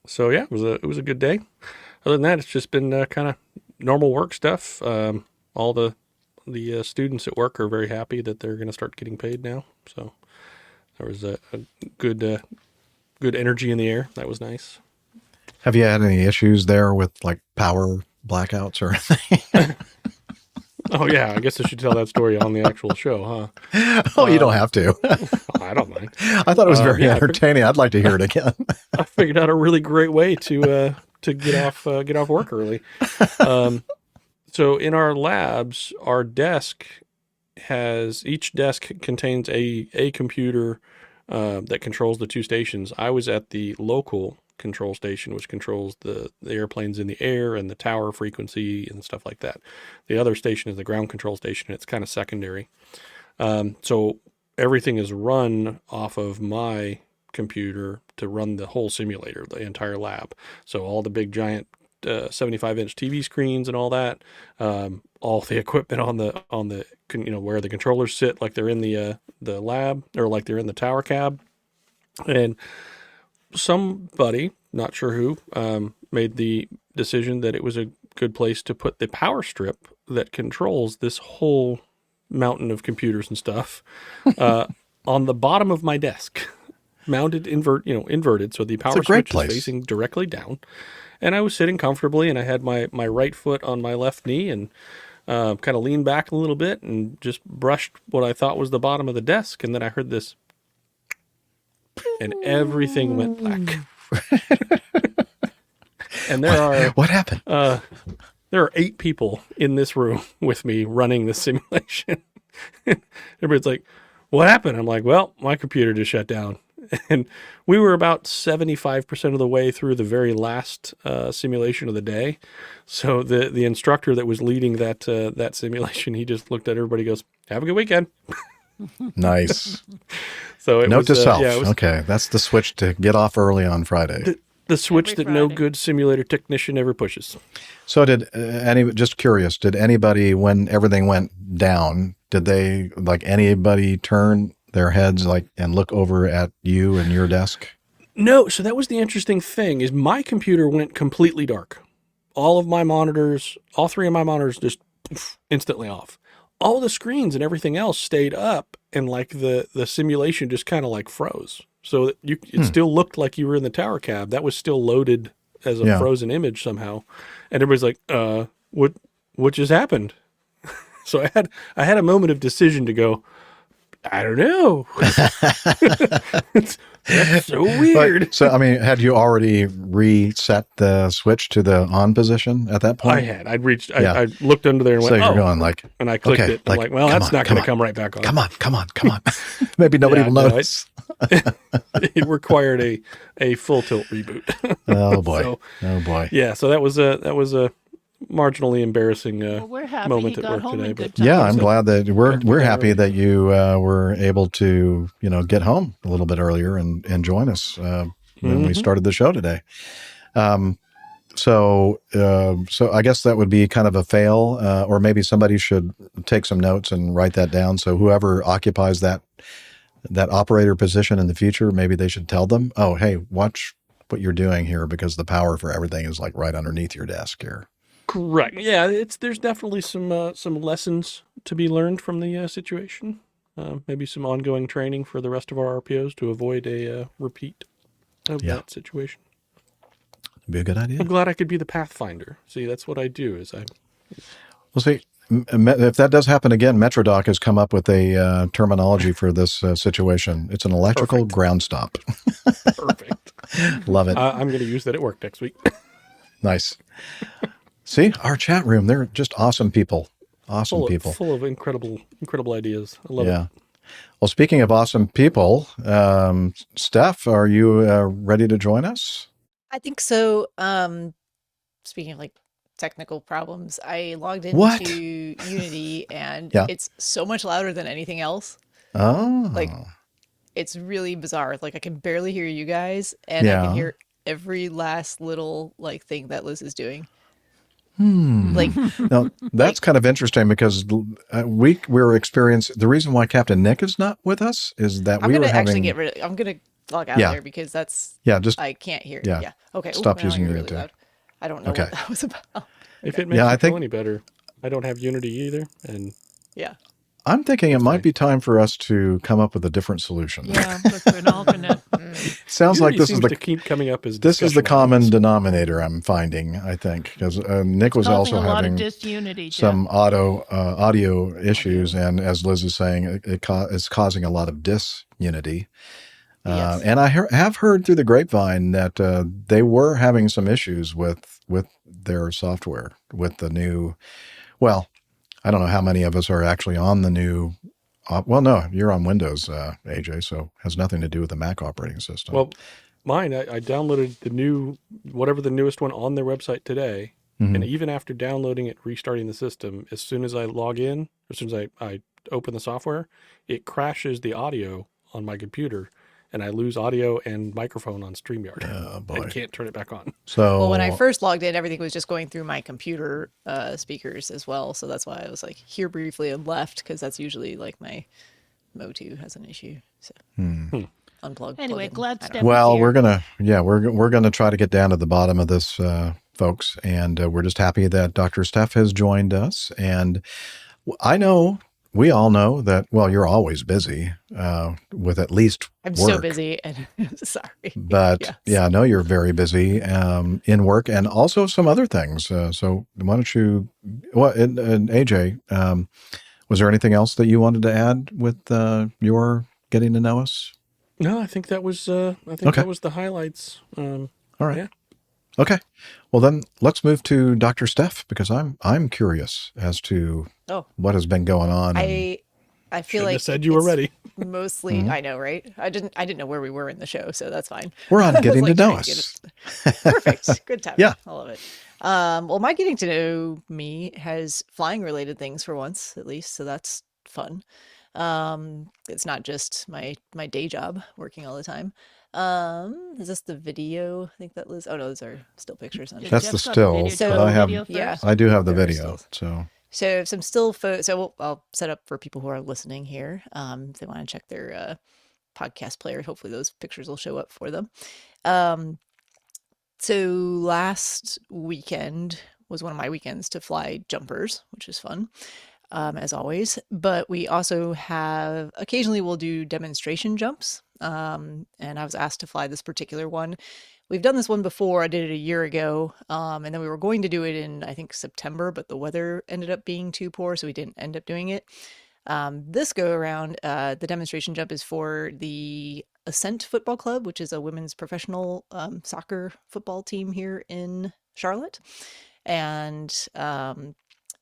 So yeah, it was a good day. Other than that, it's just been kind of normal work stuff. All the students at work are very happy that they're going to start getting paid now. So there was a good energy in the air. That was nice. Have you had any issues there with like power blackouts or anything? Oh yeah, I guess I should tell that story on the actual show, huh? Oh, you don't have to. I don't mind. I thought it was very yeah, entertaining. I'd like to hear it again. I figured out a really great way to get off work early. So in our labs, each desk contains a computer that controls the two stations. I was at the local control station, which controls the airplanes in the air and the tower frequency and stuff like that. The other station is the ground control station. It's kind of secondary. So everything is run off of my computer to run the whole simulator, the entire lab. So all the big giant 75-inch TV screens and all that, all the equipment on the where the controllers sit, like they're in the lab or like they're in the tower cab. And somebody, not sure who, made the decision that it was a good place to put the power strip that controls this whole mountain of computers and stuff on the bottom of my desk, mounted inverted, so the power switch is facing directly down. And I was sitting comfortably, and I had my right foot on my left knee, and kind of leaned back a little bit and just brushed what I thought was the bottom of the desk, and then I heard this, and everything went black. And what happened? There are 8 people in this room with me running the simulation. Everybody's like, "What happened?" I'm like, "Well, my computer just shut down." And we were about 75% of the way through the very last simulation of the day. So the instructor that was leading that simulation, he just looked at everybody and goes, "Have a good weekend." Nice. So note to self. Okay, that's the switch to get off early on Friday. The switch that no good simulator technician ever pushes. So just curious, did anybody, when everything went down, did anybody turn their heads and look over at you and your desk? No. So that was the interesting thing, is my computer went completely dark. All 3 of my monitors just instantly off. All the screens and everything else stayed up, and the simulation just kind of froze. So it still looked like you were in the tower cab. That was still loaded as a frozen image somehow. And everybody's like, what just happened? So I had a moment of decision to go, I don't know. That's so weird. So, had you already reset the switch to the on position at that point? I had. I looked under there and went, you're going and I clicked it. I'm well, that's not going to come right back on. Come on. Maybe nobody will notice. It required a full tilt reboot. Oh boy. Yeah. So that was a marginally embarrassing moment at work today. But I'm glad that we're happy that you were able to get home a little bit earlier and join us when we started the show today. So I guess that would be kind of a fail, or maybe somebody should take some notes and write that down. So whoever occupies that operator position in the future, maybe they should tell them, "Oh, hey, watch what you're doing here, because the power for everything is right underneath your desk here." Correct. Yeah, there's definitely some lessons to be learned from the situation. Maybe some ongoing training for the rest of our RPOs to avoid a repeat of that situation. That'd be a good idea. I'm glad I could be the pathfinder. See, that's what I do. Well, see, if that does happen again, MetroDoc has come up with a terminology for this situation. It's an electrical ground stop. Perfect. Love it. I'm going to use that at work next week. Nice. See, our chat room, they're just awesome people. Full of incredible ideas. I love it. Well, speaking of awesome people, Steph, are you ready to join us? I think so. Speaking of technical problems, I logged into Unity and it's so much louder than anything else. Oh. It's really bizarre. I can barely hear you guys, and I can hear every last little thing that Liz is doing. Now, that's kind of interesting, because we're experiencing the reason why Captain Nick is not with us is that I'm going to log out of there, because that's I can't hear. Yeah. Okay. Stop using Unity. Really loud. I don't know what that was about. If it makes you feel any better, I don't have Unity either, and I'm thinking it might be time for us to come up with a different solution. Yeah, look for an alternate. Sounds like this is to keep coming up as this is the common denominator I'm finding. I think, because Nick was also having some audio issues, and as Liz is saying, it's causing a lot of disunity. Yes. And I have heard through the grapevine that they were having some issues with their software, with the new Well, I don't know how many of us are actually on the new. Well, no, you're on Windows, AJ, so it has nothing to do with the Mac operating system. Well, mine, I downloaded the new, whatever the newest one on their website today. Mm-hmm. And even after downloading it, restarting the system, as soon as I log in, as soon as I open the software, it crashes the audio on my computer, and I lose audio and microphone on StreamYard. Oh, boy. And can't turn it back on. So, well, when I first logged in, everything was just going through my computer speakers as well. So that's why I was like here briefly and left, because that's usually like my Motu has an issue. So unplug. Anyway, plug in. glad I don't Steph know. well, here. we're gonna try to get down to the bottom of this, folks, and we're just happy that Dr. Steph has joined us. And I know we all know that. Well, you're always busy with at least I'm work. so busy and sorry. But Yes. yeah, I know you're very busy in work and also some other things. So why don't you? Well, and AJ, was there anything else that you wanted to add with your getting to know us? No, I think that was Okay. that was the highlights. All right. Yeah. Okay. Well, then let's move to Dr. Steph, because I'm curious as to what has been going on. I feel Shouldn't like have said you were it's ready. Mostly, I know, right? I didn't know where we were in the show, so that's fine. We're on I was getting to like know trying to get us. Perfect. Good time. Yeah. I love it. Well, my getting to know me has flying related things for once, at least. So that's fun. It's not just my day job working all the time. Is this the video? I think that was, oh no, those are still pictures. On That's the Jeff's got the video. stills, So- but I have Video yeah. first? I do have the There are video. stills. So So some still photos. So I'll set up for people who are listening here. If they want to check their podcast player, hopefully those pictures will show up for them. So last weekend was one of my weekends to fly jumpers, which is fun, as always. But we also have, occasionally we'll do demonstration jumps. And I was asked to fly this particular one. We've done this one before. I did it a year ago. And then we were going to do it in, I think, September, but the weather ended up being too poor, so we didn't end up doing it. This go around, the demonstration jump is for the Ascent Football Club, which is a women's professional soccer football team here in Charlotte. And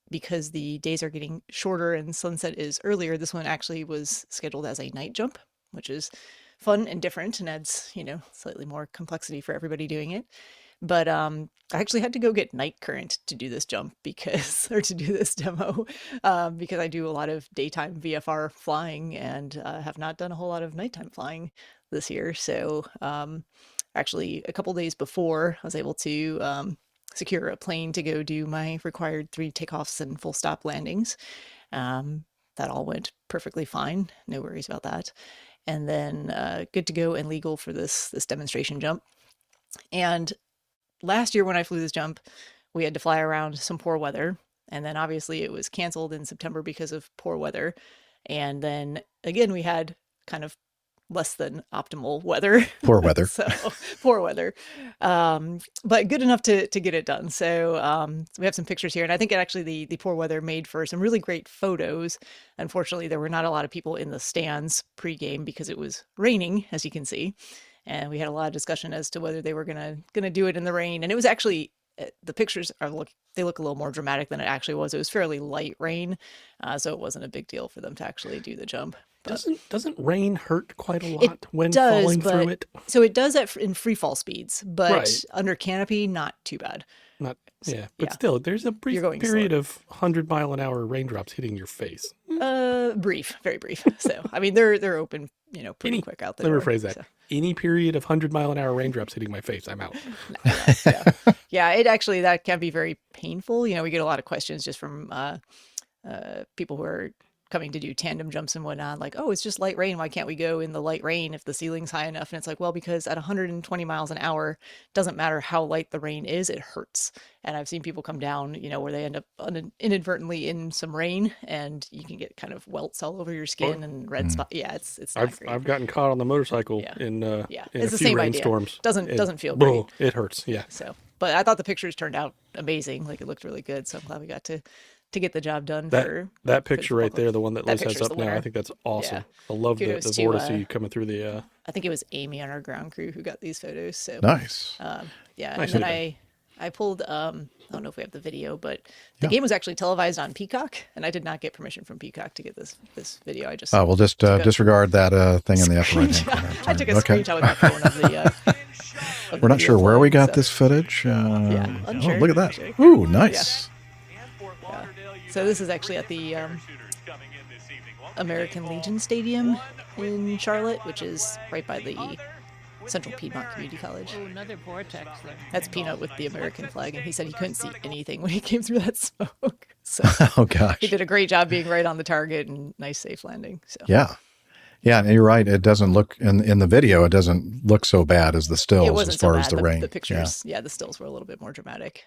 because the days are getting shorter and sunset is earlier, this one actually was scheduled as a night jump, which is fun and different and adds, slightly more complexity for everybody doing it. But I actually had to go get night current to do this jump to do this demo, because I do a lot of daytime VFR flying and have not done a whole lot of nighttime flying this year. So actually a couple days before, I was able to secure a plane to go do my required 3 takeoffs and full stop landings. That all went perfectly fine. No worries about that. And then good to go and legal for this demonstration jump. And last year when I flew this jump, we had to fly around some poor weather. And then obviously it was canceled in September because of poor weather. And then again, we had kind of less than optimal weather. poor weather. So poor weather. But good enough to get it done. So we have some pictures here. And I think actually the poor weather made for some really great photos. Unfortunately, there were not a lot of people in the stands pre-game because it was raining, as you can see. And we had a lot of discussion as to whether they were gonna do it in the rain. And it was actually, the pictures look a little more dramatic than it actually was. It was fairly light rain, so it wasn't a big deal for them to actually do the jump. But Doesn't rain hurt quite a lot when does, falling through but- it? so it does in free fall speeds, but Right. under canopy, not too bad. Not but yeah. still, there's a brief You're going period of 100-mile-an-hour raindrops hitting your face. Brief, very brief. So I mean, they're open, pretty quick out there. Let me rephrase that. So. Any period of 100-mile-an-hour raindrops hitting my face, I'm out. Yeah, it actually, that can be very painful. We get a lot of questions just from people who are coming to do tandem jumps and whatnot, like, oh, it's just light rain. Why can't we go in the light rain if the ceiling's high enough? And it's like, well, because at 120 miles an hour, doesn't matter how light the rain is, it hurts. And I've seen people come down, where they end up inadvertently in some rain and you can get kind of welts all over your skin and red spot. Yeah, it's not great. I've gotten caught on the motorcycle in in it's a the few same rainstorms. idea. Doesn't feel great. It hurts. Yeah. So, but I thought the pictures turned out amazing. Like, it looked really good. So I'm glad we got to get the job done. That picture right there, the one that Liz has picture's up the now, I winner. think that's awesome. Yeah. I love the Kudos to, vortice coming through the. I think it was Amy on our ground crew who got these photos. So Nice. yeah, Nice and then of I pulled, I don't know if we have the video, but the game was actually televised on Peacock, and I did not get permission from Peacock to get this video. I just we'll just disregard that thing in the upper right hand corner. I took a screenshot with my phone of the. We're not sure where we got this footage. Unsure, look at that! actually. Ooh, nice. Yeah. So this is actually at the American Legion Stadium in Charlotte, which is right by the Central Piedmont Community College. Oh, another vortex there. That's Peanut with the American flag, and he said he couldn't see anything when he came through that smoke. So Oh gosh. he did a great job being right on the target and nice safe landing. So Yeah. Yeah, and you're right. It doesn't look in the video. It doesn't look so bad as the it stills wasn't as far so as bad. the rain. The pictures, the stills were a little bit more dramatic.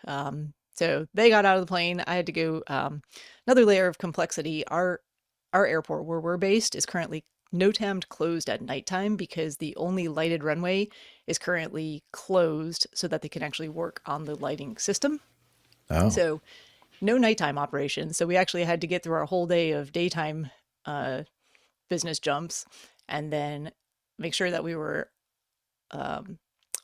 So they got out of the plane. I had to go. Another layer of complexity. Our airport where we're based is currently NOTAM'd closed at nighttime because the only lighted runway is currently closed so that they can actually work on the lighting system. Oh, So no nighttime operations. So we actually had to get through our whole day of daytime business jumps and then make sure that we were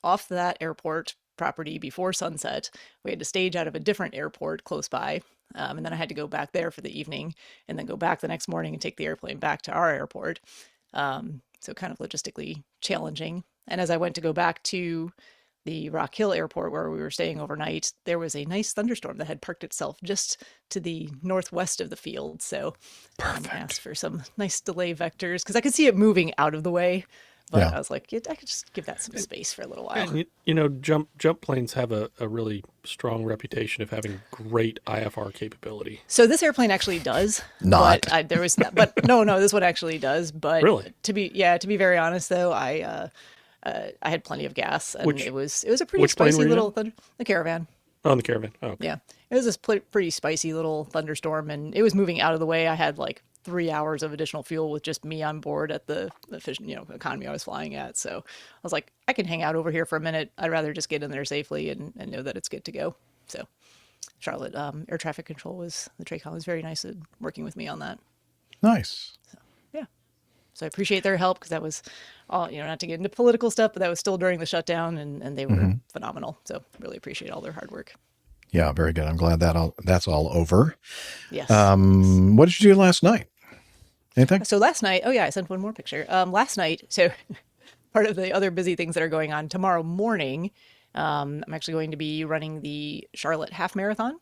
off that airport property before sunset. We had to stage out of a different airport close by. And then I had to go back there for the evening and then go back the next morning and take the airplane back to our airport. So kind of logistically challenging. And as I went to go back to the Rock Hill Airport where we were staying overnight, there was a nice thunderstorm that had parked itself just to the northwest of the field. So I asked for some nice delay vectors because I could see it moving out of the way. But I was like, I could just give that some space for a little while. And jump planes have a really strong reputation of having great IFR capability. So this airplane actually does. Not. But no, this one actually does. But Really? to be very honest though, I had plenty of gas, and it was a pretty which plane spicy were you little the Caravan. Oh, in the Caravan. Oh, okay. Yeah, it was this pretty spicy little thunderstorm, and it was moving out of the way. I had like 3 hours of additional fuel with just me on board at the economy I was flying at. So I was like, I can hang out over here for a minute. I'd rather just get in there safely and know that it's good to go. So Charlotte air traffic control the TRACON was very nice at working with me on that. nice. So I appreciate their help because that was all, not to get into political stuff, but that was still during the shutdown and they were phenomenal. So really appreciate all their hard work. Yeah, very good. I'm glad that's all over. Yes. What did you do last night? Anything? So last night, I sent one more picture. Last night, so part of the other busy things that are going on tomorrow morning, I'm actually going to be running the Charlotte Half Marathon.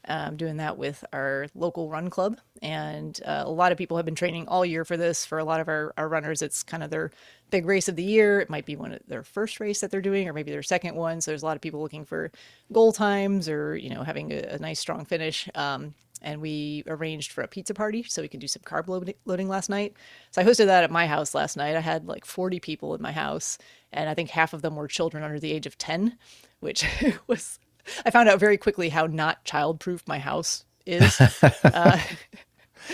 I'm doing that with our local run club. And a lot of people have been training all year for this. For a lot of our runners, it's kind of their big race of the year. It might be their first race that they're doing, or maybe their second one. So there's a lot of people looking for goal times or, having a nice strong finish. And we arranged for a pizza party so we could do some carb loading last night. So I hosted that at my house last night. I had like 40 people in my house, and I think half of them were children under the age of 10, which was, I found out very quickly how not childproof my house is.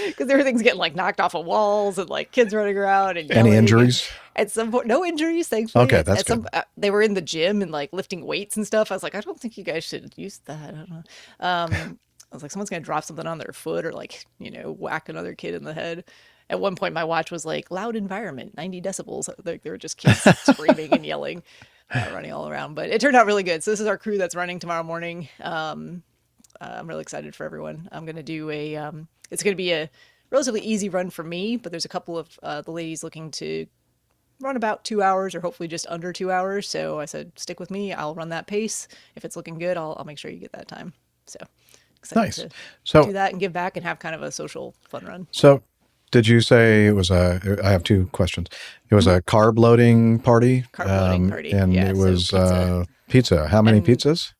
Because everything's getting like knocked off of walls and like kids running around and Any injuries? At some point, no injuries, thankfully. Okay, that's good. They were in the gym and like lifting weights and stuff. I was like, I don't think you guys should use that. I don't know. I was like, someone's gonna drop something on their foot or like whack another kid in the head. At one point, my watch was like loud environment, 90 decibels. Like there were just kids screaming and yelling, running all around. But it turned out really good. So this is our crew that's running tomorrow morning. I'm really excited for everyone. I'm gonna do it's gonna be a relatively easy run for me, but there's a couple of the ladies looking to run about 2 hours or hopefully just under 2 hours. So I said, stick with me. I'll run that pace. If it's looking good, I'll make sure you get that time. So excited Nice. to do that and give back and have kind of a social fun run. So did you say it was I have two questions. It was a carb loading party? Carb loading party. And Yeah, it so was pizza. How many pizzas?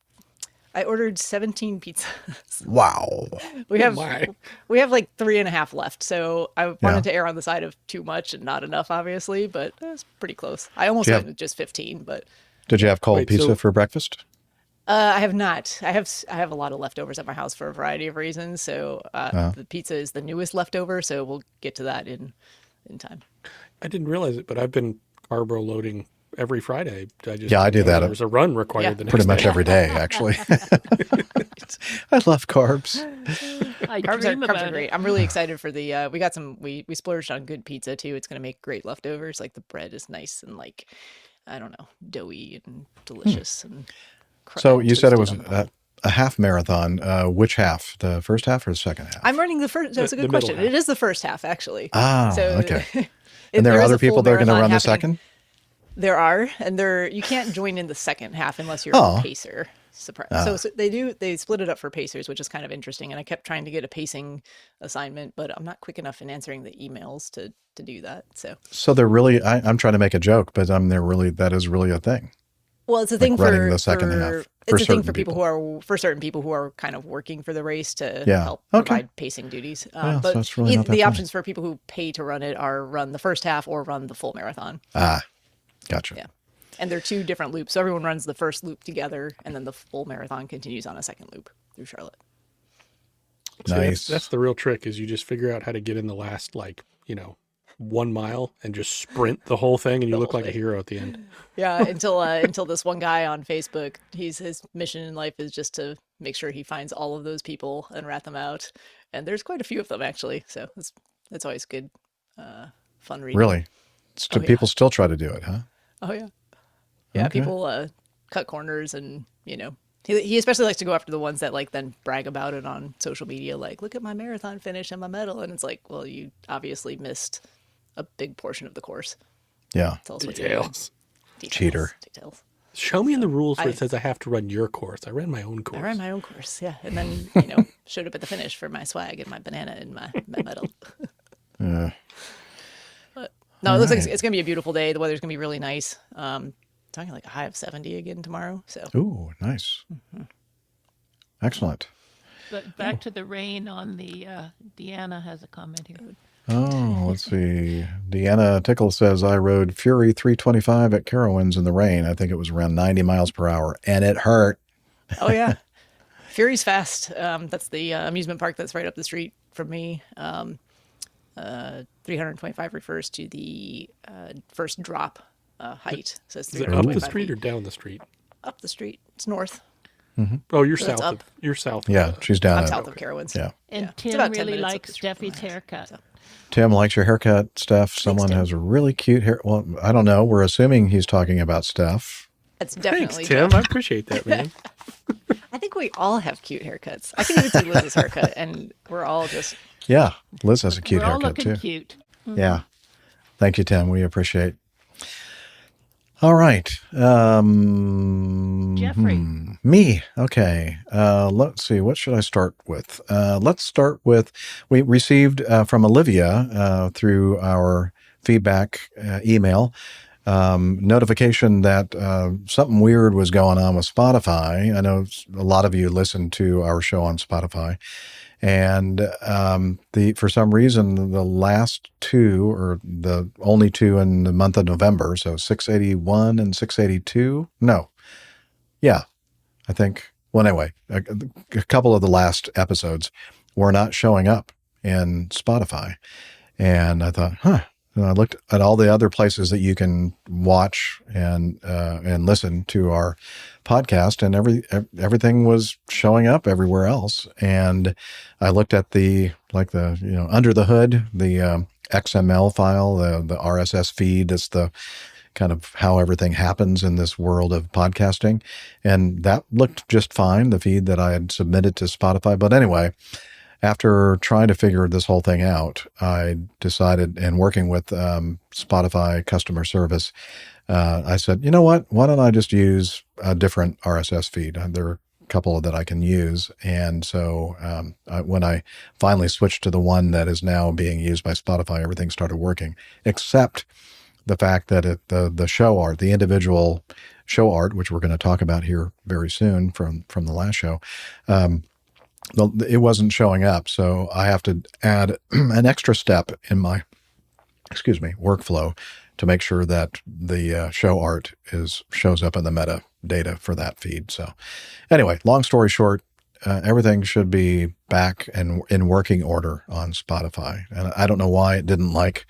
I ordered 17 pizzas. Wow. We have like 3.5 left. So I wanted to err on the side of too much and not enough, obviously, but it's pretty close. I almost went with just 15, but. Did you have cold pizza for breakfast? I have not. I have a lot of leftovers at my house for a variety of reasons. So the pizza is the newest leftover, so we'll get to that in time. I didn't realize it, but I've been carbo loading every Friday. I do that. There's a run required the next pretty much day. every day, actually. I love carbs. Carbs are great. I'm really excited for the. We got some. We splurged on good pizza too. It's gonna make great leftovers. Like the bread is nice and like, I don't know, doughy and delicious and So you said it was twisted on a half marathon. Which half? The first half or the second half? I'm running the first. That's a good the middle question. half. It is the first half, actually. Okay. And there there are is other a full people that are going to marathon run the happening. second? There are, and you can't join in the second half unless you're Oh. a pacer. Surprise! So they split it up for pacers, which is kind of interesting. And I kept trying to get a pacing assignment, but I'm not quick enough in answering the emails to do that. So they're really, I'm trying to make a joke, but that is really a thing. Well, it's a thing running for the second half. It's a thing certain for people who are for certain people who are kind of working for the race to Yeah. help Okay. provide pacing duties. Yeah, so but it's really not that the funny. options for people who pay to run it are run the first half or run the full marathon. Gotcha. Yeah. And they're two different loops. So everyone runs the first loop together, and then the full marathon continues on a second loop through Charlotte. See, Nice. That's the real trick is you just figure out how to get in the last 1 mile and just sprint the whole thing, and you look like a hero at the end. Yeah, until this one guy on Facebook, his mission in life is just to make sure he finds all of those people and rat them out. And there's quite a few of them actually, so it's always good, fun reading. Really? Oh, yeah. People still try to do it, huh? Oh yeah, yeah. Okay. People cut corners, and he especially likes to go after the ones that then brag about it on social media, like look at my marathon finish and my medal, and it's like, well, you obviously missed a big portion of the course. Yeah. Tell us what you're doing. Details. Cheater. Details. Show me in the rules where it says I have to run your course. I ran my own course. I ran my own course, yeah, and then showed up at the finish for my swag and my banana and my medal. But no, it looks like it's gonna be a beautiful day. The weather's gonna be really nice. Talking like a high of 70 again tomorrow. So. Ooh, nice. Excellent. But back to the rain on the Deanna has a comment here. Oh, let's see. Deanna Tickle says, I rode Fury 325 at Carowinds in the rain. I think it was around 90 miles per hour, and it hurt. Oh, yeah. Fury's fast. That's the amusement park that's right up the street from me. 325 refers to the first drop height. So it's Is it up the 325 street or feet. down the street? Up the street. It's north. Oh, you're So it's south. up. You're south. Yeah, she's down I'm at south of Carowinds. Yeah. And Yeah. It's Tim about 10 really minutes up likes the street from Steffi's my house. haircut. So. Tim likes your haircut, Steph. Someone Tim. has a really cute hair. Well, I don't know. We're assuming he's talking about Steph. That's Thanks, definitely Tim. Jeff. I appreciate that, man. I think we all have cute haircuts. I can even see Liz's haircut, and we're all just Yeah, Liz has a cute We're all haircut looking too. cute. Yeah. Thank you, Tim. We appreciate. All right. Jeffrey. Me. Okay. Let's see. What should I start with? Let's start with, we received from Olivia through our feedback email notification that something weird was going on with Spotify. I know a lot of you listen to our show on Spotify. And for some reason, the last two, or the only two in the month of November, so 681 and 682, no. Yeah, I think, well, anyway, a couple of the last episodes were not showing up in Spotify. And I thought, And I looked at all the other places that you can watch and listen to our podcast, and everything was showing up everywhere else. And I looked at under the hood, the XML file, the RSS feed. That's the kind of how everything happens in this world of podcasting, and that looked just fine. The feed that I had submitted to Spotify, but anyway. After trying to figure this whole thing out, I decided, and working with Spotify customer service, I said, you know what? Why don't I just use a different RSS feed? There are a couple that I can use. And so when I finally switched to the one that is now being used by Spotify, everything started working, except the fact that the show art, the individual show art, which we're going to talk about here very soon from the last show, it wasn't showing up. So I have to add an extra step in my, workflow to make sure that the show art shows up in the metadata for that feed. So anyway, long story short, everything should be back and in working order on Spotify. And I don't know why it didn't like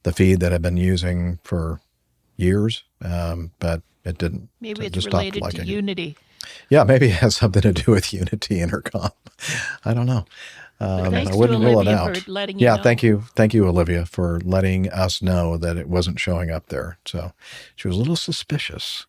the feed that I've been using for years, but it didn't. Maybe It it's just stopped related to liking it. Unity. Yeah, maybe it has something to do with Unity Intercom. I don't know. Thanks I wouldn't to rule it Olivia out. for letting you Yeah, know. thank you, Olivia, for letting us know that it wasn't showing up there. So she was a little suspicious.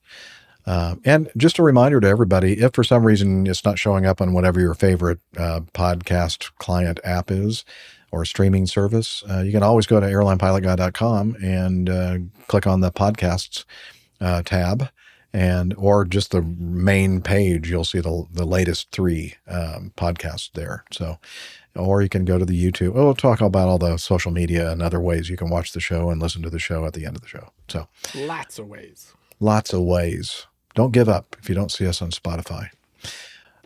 And just a reminder to everybody, if for some reason it's not showing up on whatever your favorite podcast client app is or streaming service, you can always go to airlinepilotguy.com and click on the podcasts tab, or just the main page. You'll see the latest 3 podcasts there. So, or you can go to the YouTube. We'll talk about all the social media and other ways you can watch the show and listen to the show at the end of the show. So Lots of ways. Lots of ways. Don't give up if you don't see us on Spotify.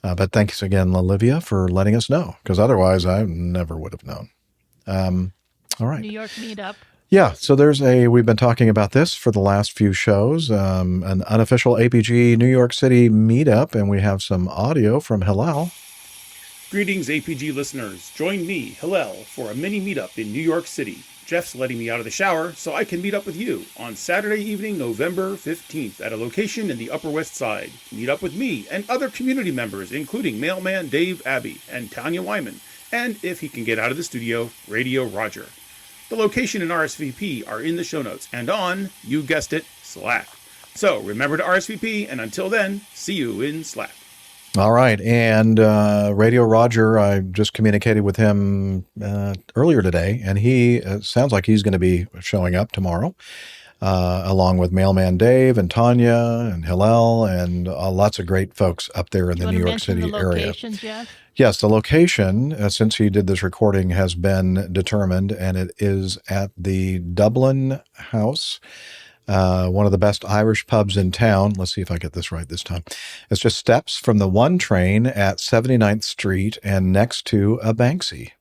But thanks again, Olivia, for letting us know, because otherwise I never would have known. All right. New York meetup. Yeah, so we've been talking about this for the last few shows, an unofficial APG New York City meetup, and we have some audio from Hillel. Greetings, APG listeners. Join me, Hillel, for a mini meetup in New York City. Jeff's letting me out of the shower so I can meet up with you on Saturday evening, November 15th at a location in the Upper West Side. Meet up with me and other community members, including Mailman Dave Abbey and Tanya Wyman, and if he can get out of the studio, Radio Roger. The location and RSVP are in the show notes and on, you guessed it, Slack. So remember to RSVP, and until then, see you in Slack. All right. And Radio Roger, I just communicated with him earlier today, and he sounds like he's going to be showing up tomorrow, along with Mailman Dave and Tanya and Hillel and lots of great folks up there in the New York City area. Jeff? Yes, the location, since he did this recording, has been determined, and it is at the Dublin House, one of the best Irish pubs in town. Let's see if I get this right this time. It's just steps from the 1 train at 79th Street and next to a Banksy.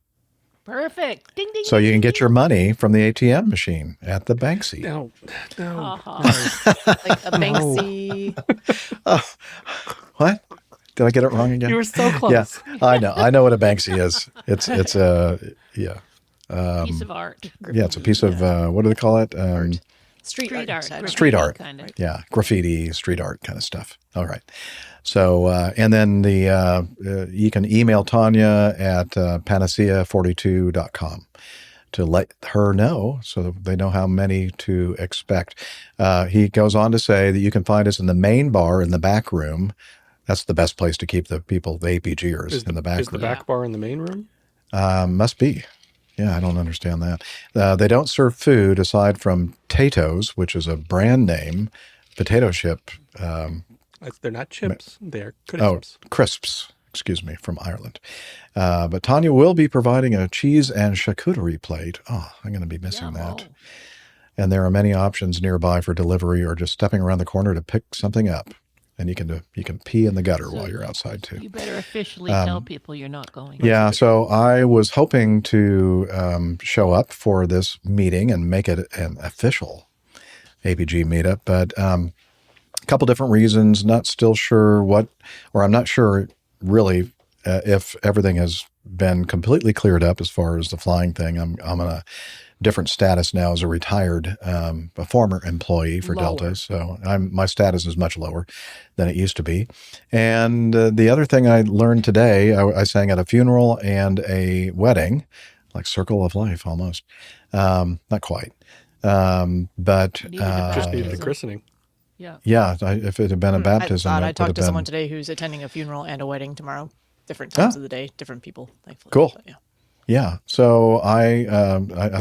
Perfect. Ding, ding, So you ding, can get ding. your money from the ATM machine at the Banksy. No. Like a Banksy. What? Did I get it wrong again? You were so close. Yeah, I know. I know what a Banksy is. It's a Piece of art. yeah, it's a piece of what do they call it? Street art. Street art. Kind of. Yeah, graffiti, street art kind of stuff. All right. So, and then you can email Tanya at panacea42.com to let her know so they know how many to expect. He goes on to say that you can find us in the main bar in the back room. That's the best place to keep the people, the APGers, in the back room. Is the back bar in the main room? Must be. Yeah, I don't understand that. They don't serve food aside from Tato's, which is a brand name potato chip. They're not chips. They're crisps. Oh, crisps. Excuse me, from Ireland. But Tanya will be providing a cheese and charcuterie plate. Oh, I'm going to be missing that. And there are many options nearby for delivery or just stepping around the corner to pick something up. And you can pee in the gutter while you're outside too. You better officially tell people you're not going. Yeah, so I was hoping to show up for this meeting and make it an official APG meetup, but a couple different reasons. Not still sure I'm not sure really if everything has been completely cleared up as far as the flying thing. I'm on a different status now as a retired, a former employee for Delta. So my status is much lower than it used to be. And the other thing I learned today, I sang at a funeral and a wedding, like Circle of Life almost. Not quite. But Just needed a christening. Yeah. Yeah. If it had been a baptism, I talked to someone today who's attending a funeral and a wedding tomorrow. Different times of the day, different people, thankfully. Cool. But, yeah. Yeah. So I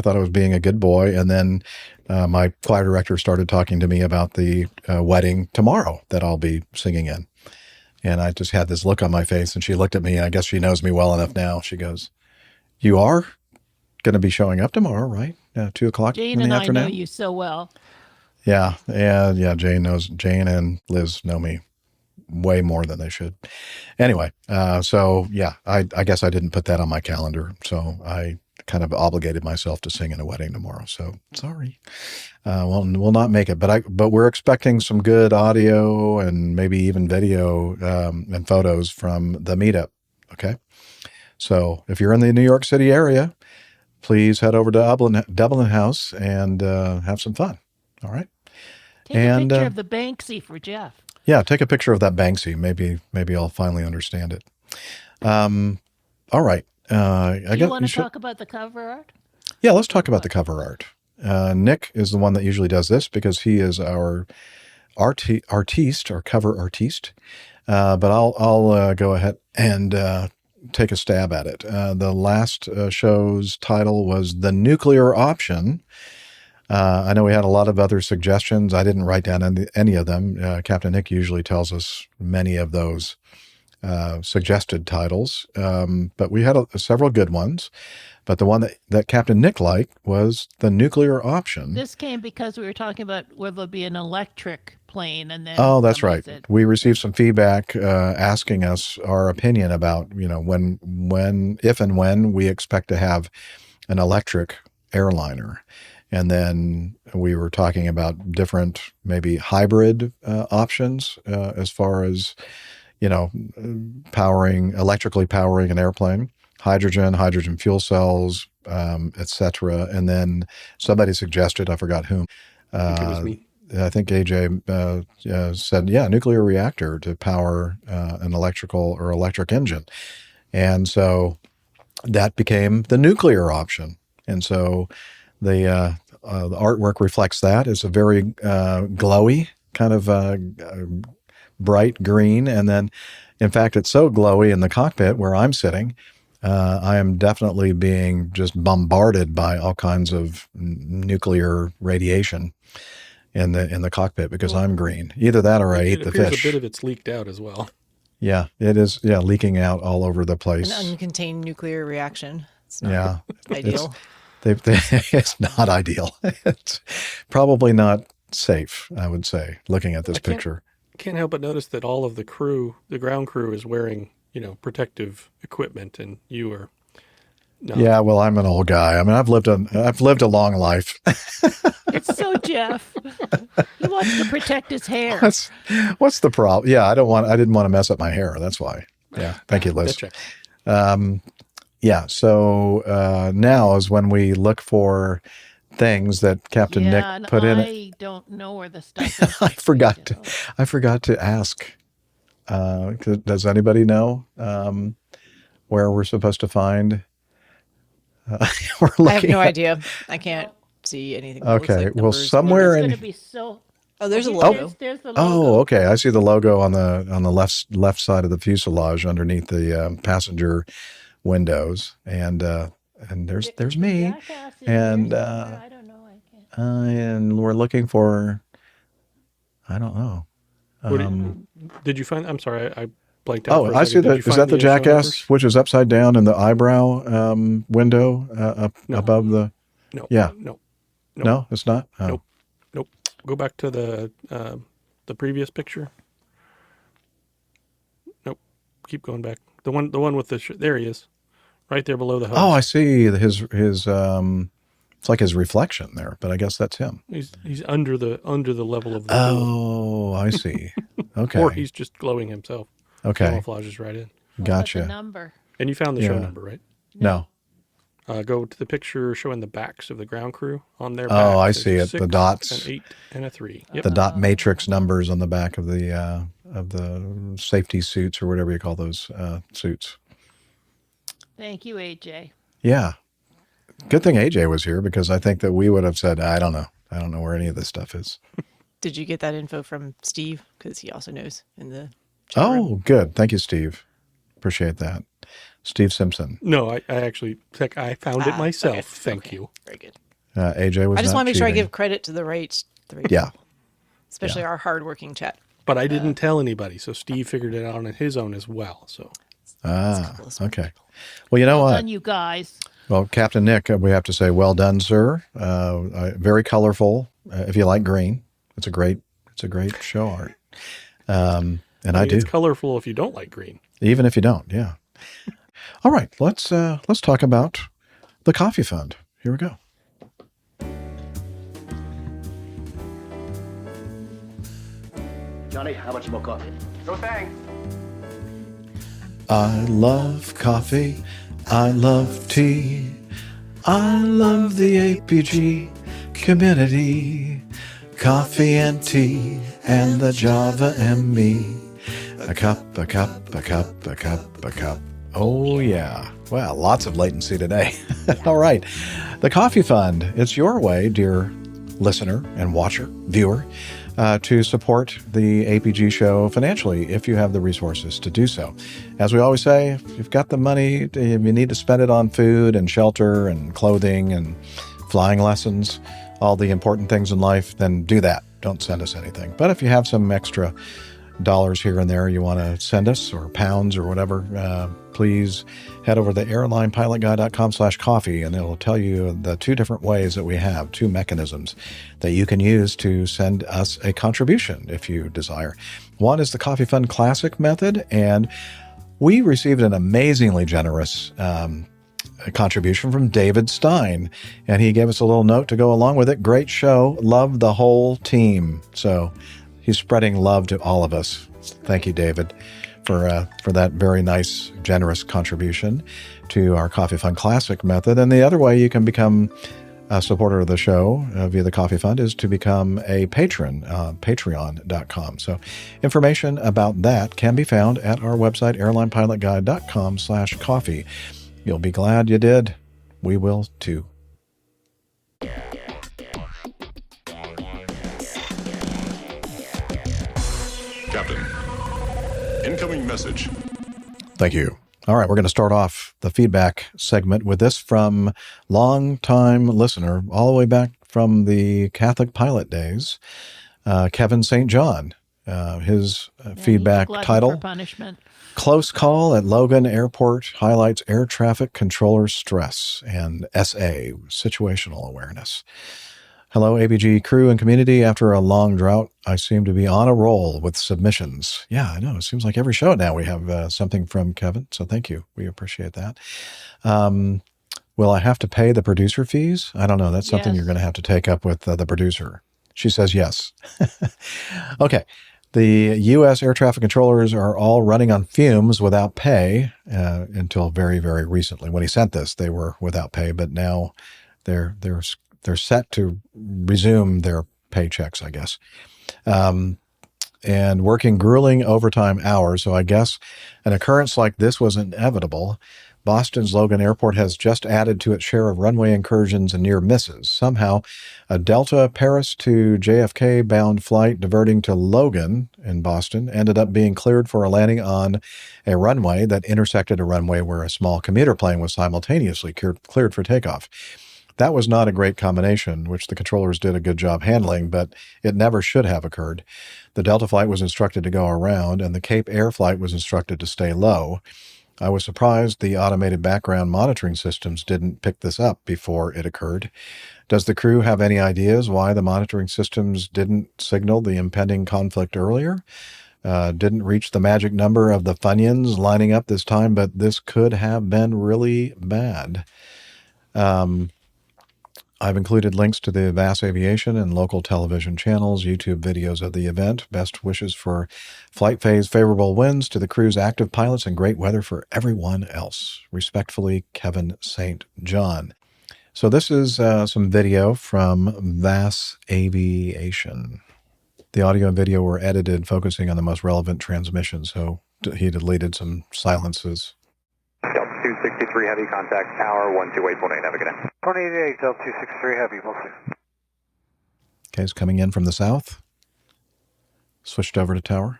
thought I was being a good boy. And then my choir director started talking to me about the wedding tomorrow that I'll be singing in. And I just had this look on my face, and she looked at me. I guess she knows me well enough now. She goes, "You are going to be showing up tomorrow, right? 2 o'clock Jane in the and afternoon?" I know you so well. Yeah. Jane and Liz know me way more than they should. Anyway, so yeah, I guess I didn't put that on my calendar. So I kind of obligated myself to sing in a wedding tomorrow. So sorry. We'll not make it, but we're expecting some good audio and maybe even video and photos from the meetup. Okay. So if you're in the New York City area, please head over to Dublin House and have some fun. All right. Take a picture of the Banksy for Jeff. Yeah, take a picture of that Banksy. Maybe I'll finally understand it. All right. Do you want to talk about the cover art? Yeah, let's talk about the cover art. Nick is the one that usually does this because he is our artiste or cover artiste, but I'll go ahead and take a stab at it. The last show's title was The Nuclear Option. I know we had a lot of other suggestions. I didn't write down any of them. Captain Nick usually tells us many of those suggested titles, but we had several good ones. But the one that Captain Nick liked was The Nuclear Option. This came because we were talking about whether there'll be an electric plane, and then that's right. We received some feedback asking us our opinion about if and when we expect to have an electric airliner. And then we were talking about different maybe hybrid options as far as electrically powering an airplane. Hydrogen fuel cells, etc. And then somebody suggested, I forgot whom. I think it was me. I think AJ said, nuclear reactor to power an electric engine. And so that became the nuclear option. And so the artwork reflects that. It's a very glowy, kind of bright green. And then, in fact, it's so glowy in the cockpit where I'm sitting, I am definitely being just bombarded by all kinds of nuclear radiation in the cockpit because I'm green. Either that or I ate the fish. A bit of it's leaked out as well. Yeah, it is. Yeah, leaking out all over the place. An uncontained nuclear reaction. It's not ideal. It's not ideal. It's probably not safe, I would say, looking at this picture. Can't help but notice that all of the ground crew is wearing protective equipment, and you are not. Yeah, well, I'm an old guy. I mean, I've lived a long life. It's so Jeff. He wants to protect his hair. What's the problem? Yeah, I didn't want to mess up my hair. That's why. Yeah, thank you, Liz. So now is when we look for things that Captain Nick put in. I don't know where the stuff is. I forgot to ask. Does anybody know where we're supposed to find? I have no idea. I can't see anything. Okay, well, somewhere in. There's a logo. There's the logo. Oh, okay. I see the logo on the left side of the fuselage underneath the passenger windows, and there's me, and I don't know. I can't. And we're looking for. I don't know. Did you find? I'm sorry, I blanked out. Oh, I see that. Is that the jackass, which is upside down in the eyebrow window above the? No. Yeah. No, it's not. Oh. Nope. Go back to the previous picture. Nope. Keep going back. The one with the there he is, right there below the hose. Oh, I see his. It's like his reflection there, but I guess that's him. He's under the level of the. Oh, I see. Okay. Or he's just glowing himself. Okay. Camouflages right in. Gotcha. The number. And you found the show number, right? No. Go to the picture showing the backs of the ground crew on their. Oh, I see it. The dots. An 8 and a 3. Yep. The dot matrix numbers on the back of the safety suits or whatever you call those suits. Thank you, AJ. Yeah. Good thing AJ was here because I think that we would have said, I don't know where any of this stuff is. Did you get that info from Steve? Because he also knows in the chat room. room. Good. Thank you, Steve. Appreciate that. Steve Simpson. No, I actually I found it myself. Okay. Thank you. Very good. AJ was. I just want to make cheating. sure I give credit to the right. Yeah. Especially our hardworking chat. But I didn't tell anybody, so Steve figured it out on his own as well. So. Okay. Well, you know what? Well done, you guys. Well, Captain Nick, we have to say, well done, sir. Very colorful. If you like green, it's a great show art. And I do. It's colorful if you don't like green. Even if you don't, yeah. All right, let's talk about the coffee fund. Here we go. Johnny, how much more coffee? No thanks. I love coffee. I love tea. I love the APG community. Coffee and tea and the Java and me. A cup, a cup, a cup, a cup, a cup. Oh, yeah. Well, lots of latency today. All right. The Coffee Fund. It's your way, dear listener and watcher, viewer, to support the APG show financially if you have the resources to do so. As we always say, if you've got the money, if you need to spend it on food and shelter and clothing and flying lessons, all the important things in life, then do that. Don't send us anything. But if you have some extra dollars here and there you want to send us, or pounds or whatever, please head over to airlinepilotguy.com/coffee, and it'll tell you the two different ways that we have, two mechanisms that you can use to send us a contribution if you desire. One is the Coffee Fund Classic method, and we received an amazingly generous contribution from David Stein, and he gave us a little note to go along with it. Great show. Love the whole team. So he's spreading love to all of us. Thank you, David, for that very nice, generous contribution to our Coffee Fund Classic method. And the other way you can become a supporter of the show via the Coffee Fund is to become a patron, patreon.com. So information about that can be found at our website, airlinepilotguy.com/coffee. You'll be glad you did. We will too. Captain, incoming message. Thank you. All right, we're going to start off the feedback segment with this from long-time listener, all the way back from the Catholic pilot days, Kevin St. John. His feedback title, punishment. Close Call at Logan Airport highlights air traffic controller stress and SA, situational awareness. Hello, APG crew and community. After a long drought, I seem to be on a roll with submissions. Yeah, I know. It seems like every show now we have something from Kevin, so thank you. We appreciate that. Will I have to pay the producer fees? I don't know. That's something you're going to have to take up with the producer. She says yes. Okay. The U.S. air traffic controllers are all running on fumes without pay until very, very recently. When he sent this, they were without pay, but now they're set to resume their paychecks, I guess, and working grueling overtime hours. So I guess an occurrence like this was inevitable. Boston's Logan Airport has just added to its share of runway incursions and near misses. Somehow, a Delta Paris to JFK bound flight diverting to Logan in Boston ended up being cleared for a landing on a runway that intersected a runway where a small commuter plane was simultaneously cleared for takeoff. That was not a great combination, which the controllers did a good job handling, but it never should have occurred. The Delta flight was instructed to go around, and the Cape Air flight was instructed to stay low. I was surprised the automated background monitoring systems didn't pick this up before it occurred. Does the crew have any ideas why the monitoring systems didn't signal the impending conflict earlier? Didn't reach the magic number of the Funyuns lining up this time, but this could have been really bad. I've included links to the VAS Aviation and local television channels, YouTube videos of the event. Best wishes for flight phase favorable winds to the crew's active pilots and great weather for everyone else. Respectfully, Kevin St. John. So this is some video from VAS Aviation. The audio and video were edited focusing on the most relevant transmissions, so he deleted some silences. Delta 263 Heavy, contact tower 128.8, have a good day. 28 Delta 263 Heavy, mostly. Okay, it's coming in from the south. Switched over to tower.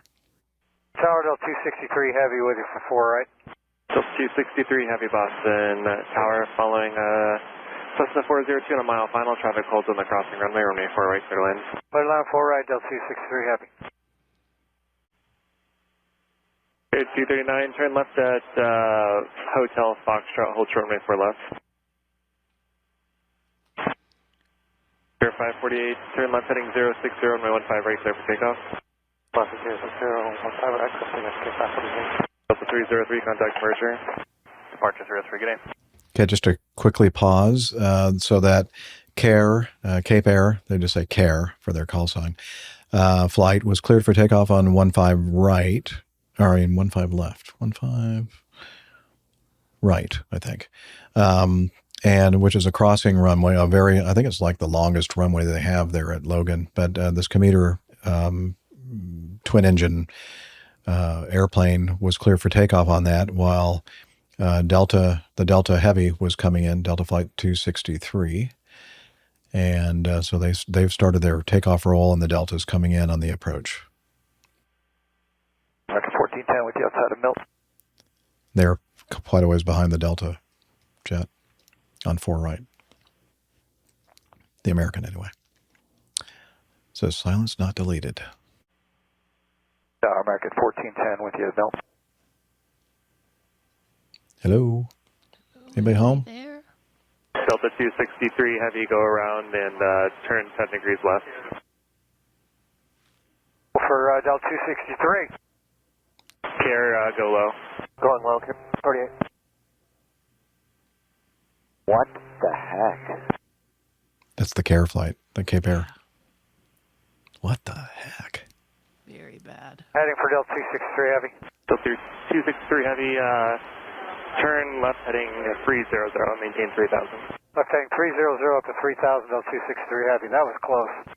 Tower Delta 263 Heavy with you for 4 right. Delta 263 Heavy, Boston, tower following Cessna 402 on a mile final, traffic holds on the crossing runway 4 right, clear land. Clear line 4 right, Delta 263 Heavy. 239, turn left at Hotel Foxtrot, hold short runway 4 left. Air 548, turn left heading 060, runway 15 right, clear for takeoff. Left 060, 15 accessing escape 548. Delta 303, contact departure. Departure 03, good day. Okay, just to quickly pause so that Cape Air, they just say CARE for their call sign, flight was cleared for takeoff on 15 right. Or in 15 left, 15 right, I think, and which is a crossing runway, I think it's like the longest runway they have there at Logan. But this commuter twin engine airplane was cleared for takeoff on that, while the Delta Heavy was coming in, Delta Flight 263, And so they've started their takeoff roll, and the Delta's coming in on the approach. American 1410 with you outside of Milton. They're quite a ways behind the Delta jet on 4 right. The American, anyway. Says silence not deleted. American 1410 with you at Milton. Hello? Anybody home? Delta 263, have you go around and turn 10 degrees left. For Delta 263. Care, go low. Going low, 48. What the heck? That's the care flight, the Cape Air. What the heck? Very bad. Heading for Delta 263 Heavy. Delta 263 Heavy, turn left heading 300, maintain 3000. Left heading 300 up to 3000, Delta 263 Heavy. That was close.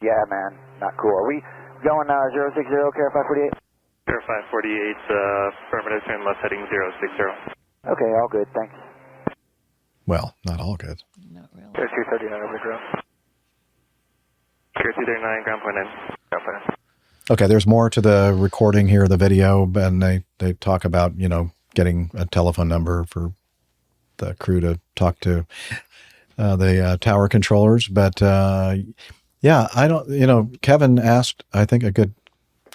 Yeah, man. Not cool. Are we going 060, Care 548? Care 548, affirmative, turn left heading 060. Okay, all good. Thanks. Well, not all good. Not really. Care 239 over the ground. Care 239, ground point in. Ground point in. Okay, there's more to the recording here, the video, and they talk about, getting a telephone number for the crew to talk to the tower controllers. But yeah, I don't, Kevin asked, I think, a good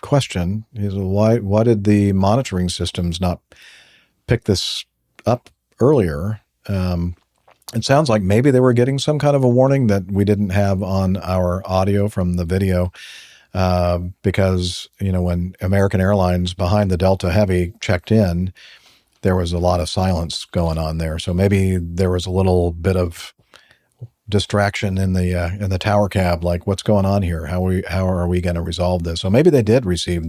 question. He said, why did the monitoring systems not pick this up earlier? It sounds like maybe they were getting some kind of a warning that we didn't have on our audio from the video. Because, when American Airlines behind the Delta Heavy checked in, there was a lot of silence going on there. So maybe there was a little bit of distraction in the tower cab, like what's going on here? How are we going to resolve this? So maybe they did receive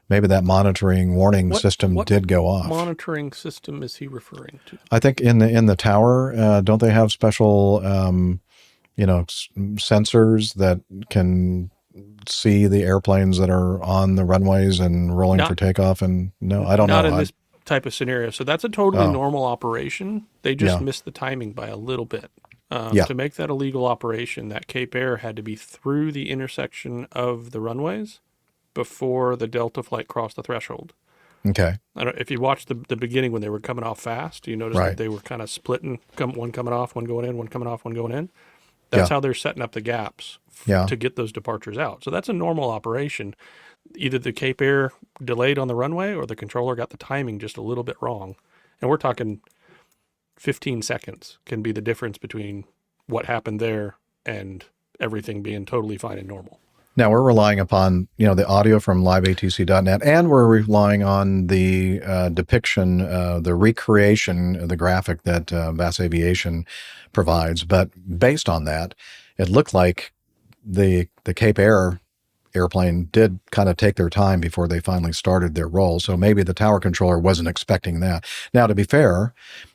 maybe that monitoring warning system did go off. What monitoring system is he referring to? I think in the tower, don't they have special, sensors that can see the airplanes that are on the runways and rolling for takeoff? And no, I don't know. Not in this type of scenario. So that's a totally normal operation. They just missed the timing by a little bit. To make that a legal operation, that Cape Air had to be through the intersection of the runways before the Delta flight crossed the threshold. Okay. I don't, if you watched the beginning when they were coming off fast, you noticed that they were kind of splitting, one coming off, one going in, one coming off, one going in. That's how they're setting up the gaps to get those departures out. So that's a normal operation. Either the Cape Air delayed on the runway or the controller got the timing just a little bit wrong. And we're talking 15 seconds can be the difference between what happened there and everything being totally fine and normal. Now we're relying upon, the audio from liveatc.net, and we're relying on the depiction, the recreation of the graphic that VAS Aviation provides. But based on that, it looked like the Cape Air airplane did kind of take their time before they finally started their roll. So maybe the tower controller wasn't expecting that. Now, to be fair,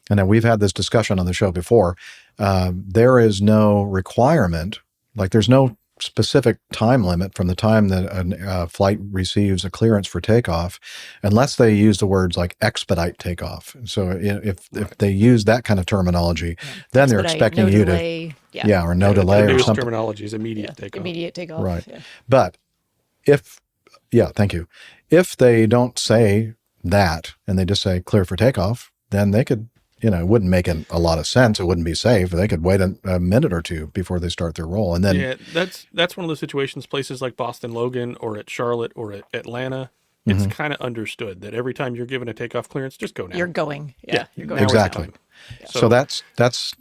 and we've had this discussion on the show before, there is no requirement, like there's no specific time limit from the time that a flight receives a clearance for takeoff, unless they use the words like expedite takeoff. So if they use that kind of terminology, then they're expecting you delay, to, or no delay or something. Terminology is immediate takeoff. Immediate takeoff. Right. Yeah. But thank you. If they don't say that and they just say clear for takeoff, then they could, it wouldn't make a lot of sense. It wouldn't be safe. They could wait a minute or two before they start their roll. And then that's one of those situations, places like Boston Logan or at Charlotte or at Atlanta, it's kind of understood that every time you're given a takeoff clearance, just go now. You're going. You're going. Exactly. So that's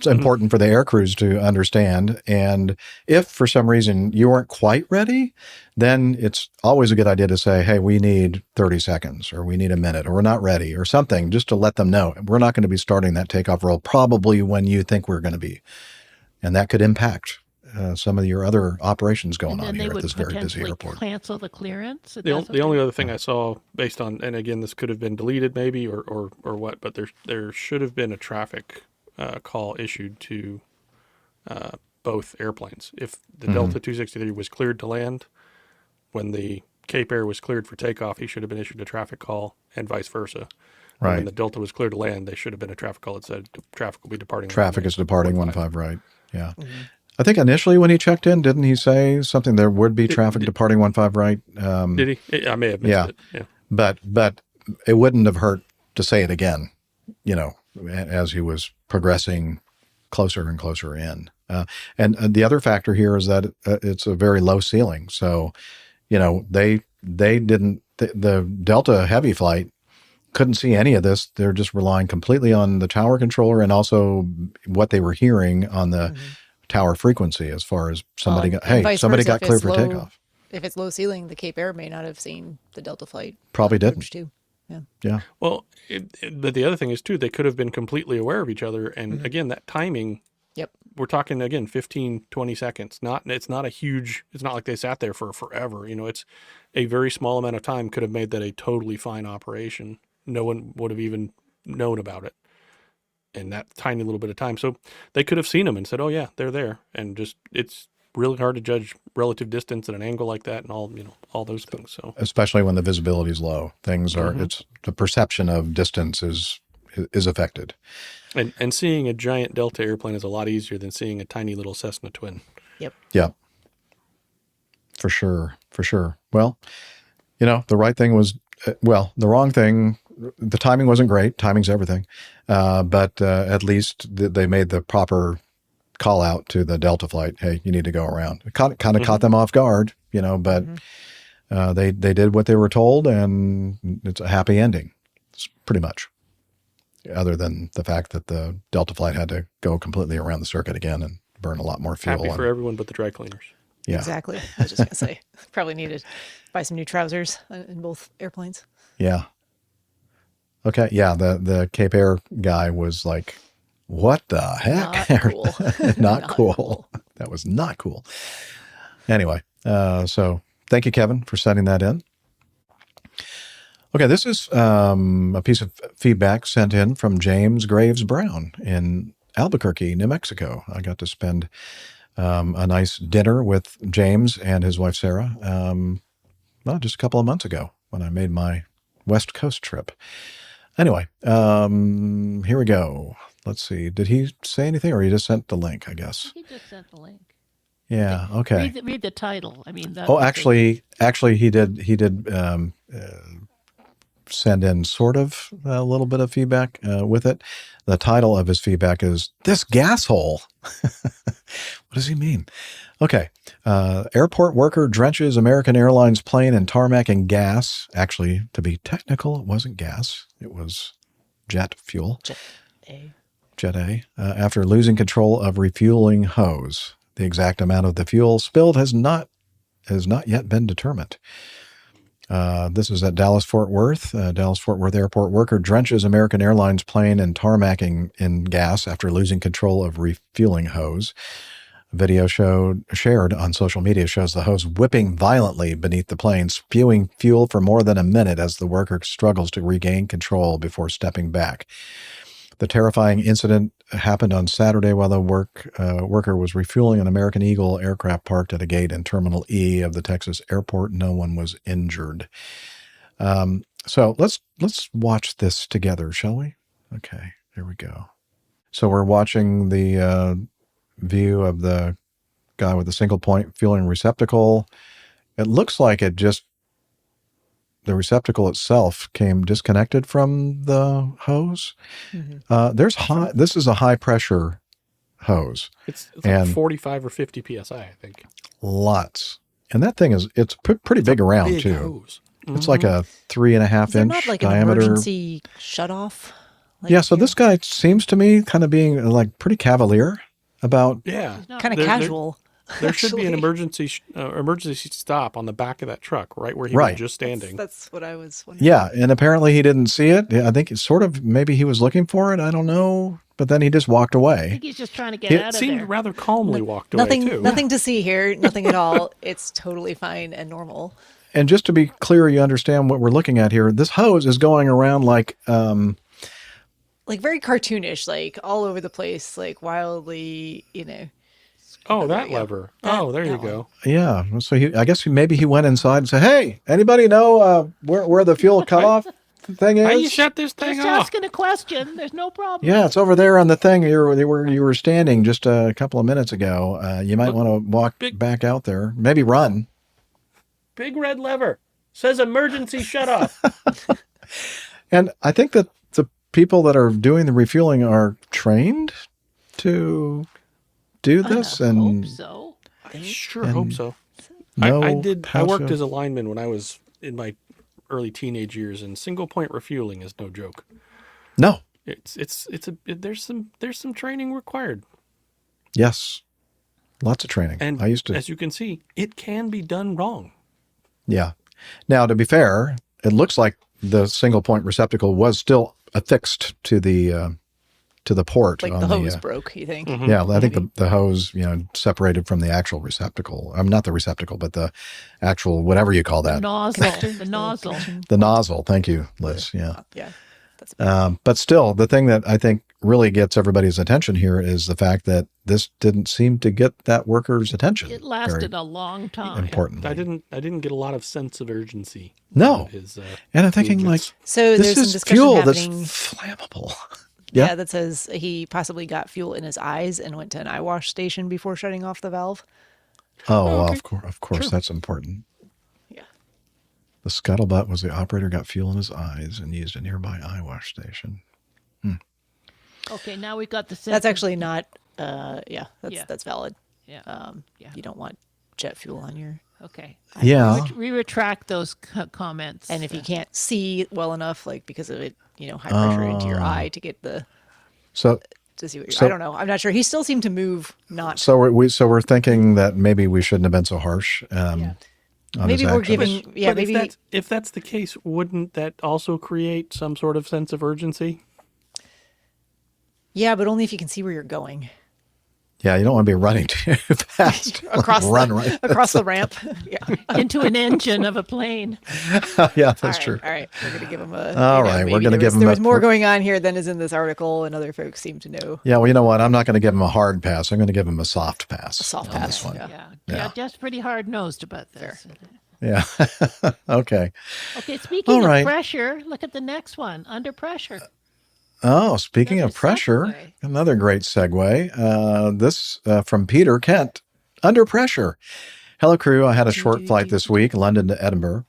important for the air crews to understand. And if for some reason you weren't quite ready, then it's always a good idea to say, hey, we need 30 seconds or we need a minute or we're not ready or something, just to let them know we're not going to be starting that takeoff roll probably when you think we're going to be. And that could impact some of your other operations going on here at this very busy airport. Cancel the clearance. The only other thing I saw based on, and again, this could have been deleted maybe or what, but there should have been a traffic call issued to both airplanes. If the Delta 263 was cleared to land, when the Cape Air was cleared for takeoff, he should have been issued a traffic call, and vice versa. Right. And when the Delta was cleared to land, they should have been a traffic call that said traffic will be departing. Traffic is departing 15 right. Yeah. I think initially when he checked in, didn't he say something? There would be traffic departing 15 right. Did he? I may have missed it. Yeah. But it wouldn't have hurt to say it again, as he was progressing closer and closer in. And the other factor here is that it's a very low ceiling. So, they didn't, the Delta Heavy flight couldn't see any of this. They're just relying completely on the tower controller and also what they were hearing on the tower frequency as far as somebody got cleared for takeoff. If it's low ceiling, the Cape Air may not have seen the Delta flight. Probably didn't. Too. Yeah. Yeah. Well, but the other thing is too, they could have been completely aware of each other. And again, that timing, Yep. We're talking again, 15, 20 seconds. It's not like they sat there for forever. It's a very small amount of time could have made that a totally fine operation. No one would have even known about it in that tiny little bit of time. So they could have seen them and said, oh yeah, they're there. And just, it's really hard to judge relative distance at an angle like that and all those things. So especially when the visibility is low, things are, it's the perception of distance is affected. And seeing a giant Delta airplane is a lot easier than seeing a tiny little Cessna twin. Yep. Yeah. For sure. Well, the right thing was, the wrong thing, the timing wasn't great. Timing's everything. But at least they made the proper call out to the Delta flight. Hey, you need to go around. It kind of caught them off guard, but they did what they were told, and it's a happy ending. It's pretty much. Other than the fact that the Delta flight had to go completely around the circuit again and burn a lot more fuel. Happy for everyone but the dry cleaners. Yeah. Exactly. I was just going to say, probably needed to buy some new trousers in both airplanes. Yeah. Okay. Yeah. The Cape Air guy was like, what the heck? Not cool. Not cool. That was not cool. Anyway, so thank you, Kevin, for sending that in. Okay, this is a piece of feedback sent in from James Graves Brown in Albuquerque, New Mexico. I got to spend a nice dinner with James and his wife, Sarah, just a couple of months ago when I made my West Coast trip. Anyway, here we go. Let's see. Did he say anything or he just sent the link, I guess? He just sent the link. Yeah, okay. Read the title. I mean, actually, he did send in sort of a little bit of feedback with it. The title of his feedback is "This Gasshole." What does he mean? Okay. Airport worker drenches American Airlines plane in tarmac in gas. Actually, to be technical, it wasn't gas. It was jet fuel. Jet A. After losing control of refueling hose. The exact amount of the fuel spilled has not yet been determined. This is at Dallas-Fort Worth. Dallas-Fort Worth airport worker drenches American Airlines plane in tarmacking in gas after losing control of refueling hose. Video shared on social media shows the hose whipping violently beneath the plane, spewing fuel for more than a minute as the worker struggles to regain control before stepping back. The terrifying incident happened on Saturday while the worker was refueling an American Eagle aircraft parked at a gate in Terminal E of the Texas airport. No one was injured. So let's watch this together, shall we? Okay, here we go. So we're watching the view of the guy with the single point fueling receptacle. It looks like the receptacle itself came disconnected from the hose. Mm-hmm. This is a high pressure hose. It's like 45 or 50 PSI, I think. Lots. And that thing it's pretty big around big too. Hose. Mm-hmm. It's like a 3.5 inch not like diameter. An emergency shutoff? So this guy seems to me kind of being like pretty cavalier about. Yeah. Kind of casual. There should be an emergency stop on the back of that truck, right where he was just standing. That's what I was wondering. Yeah, and apparently he didn't see it. I think it's sort of maybe he was looking for it. I don't know, but then he just walked away. I think he's just trying to get out of there. It seemed rather calmly walked away too. Nothing to see here. Nothing at all. It's totally fine and normal. And just to be clear, you understand what we're looking at here. This hose is going around like very cartoonish, like all over the place, like wildly, Oh, that lever. There you go. Yeah. So I guess maybe he went inside and said, "Hey, anybody know where the fuel cut off thing is? How you shut this thing Just off? asking a question. There's no problem. Yeah, it's over there on the thing you were standing just a couple of minutes ago. You might want to walk back out there. Maybe run. Big red lever. Says emergency shut off. And I think that the people that are doing the refueling are trained to do this. I and hope so. I sure hope so. know I how worked to- as a lineman when I was in my early teenage years, and single point refueling is no joke. No. There's some training required. Yes. Lots of training. And I used to. as you can see, it can be done wrong. Yeah. Now, to be fair, it looks like the single point receptacle was still affixed to the port. Like on the hose broke, you think? Yeah, I think the hose, separated from the actual receptacle. Not the receptacle, but the actual, whatever you call that. Nozzle. The nozzle. The nozzle. Thank you, Liz. Yeah. Yeah. But still, the thing that I think really gets everybody's attention here is the fact that this didn't seem to get that worker's attention. It lasted a long time. Importantly. I didn't get a lot of sense of urgency. No. Of his, and I'm thinking movements. So this there's some is discussion fuel happening. that's flammable. Yeah, that says he possibly got fuel in his eyes and went to an eye wash station before shutting off the valve. Oh, well, okay. of course, True. that's important. Yeah. The scuttlebutt was the operator got fuel in his eyes and used a nearby eye wash station. Okay, now we got the sense. That's actually not. That's valid. Yeah. You don't want jet fuel on your. Okay. Yeah. We retract those comments. And if you can't see well enough, like because of it, high pressure into your eye to get the. So. To see what you're. I don't know. I'm not sure. He still seemed to move. Not. So we're thinking that maybe we shouldn't have been so harsh. On maybe his we're actions. giving. Yeah. But Maybe. if that's the case, wouldn't that also create some sort of sense of urgency? Yeah, but only if you can see where you're going. Yeah, you don't want to be running too fast. across the ramp. Yeah. Into an engine of a plane. Yeah, that's true. All right, we're gonna give him a. All right, we're gonna give him. There was more going on here than is in this article, and other folks seem to know. Yeah, well, you know what? I'm not going to give him a hard pass. I'm going to give him a soft pass. A soft on pass. this one. Yeah, just pretty hard nosed about this. Yeah. Okay. Okay, speaking of pressure, look at the next one. Under pressure. Oh, speaking of pressure, another great segue. This from Peter Kent. Under pressure. Hello, crew. I had a short flight this week, London to Edinburgh,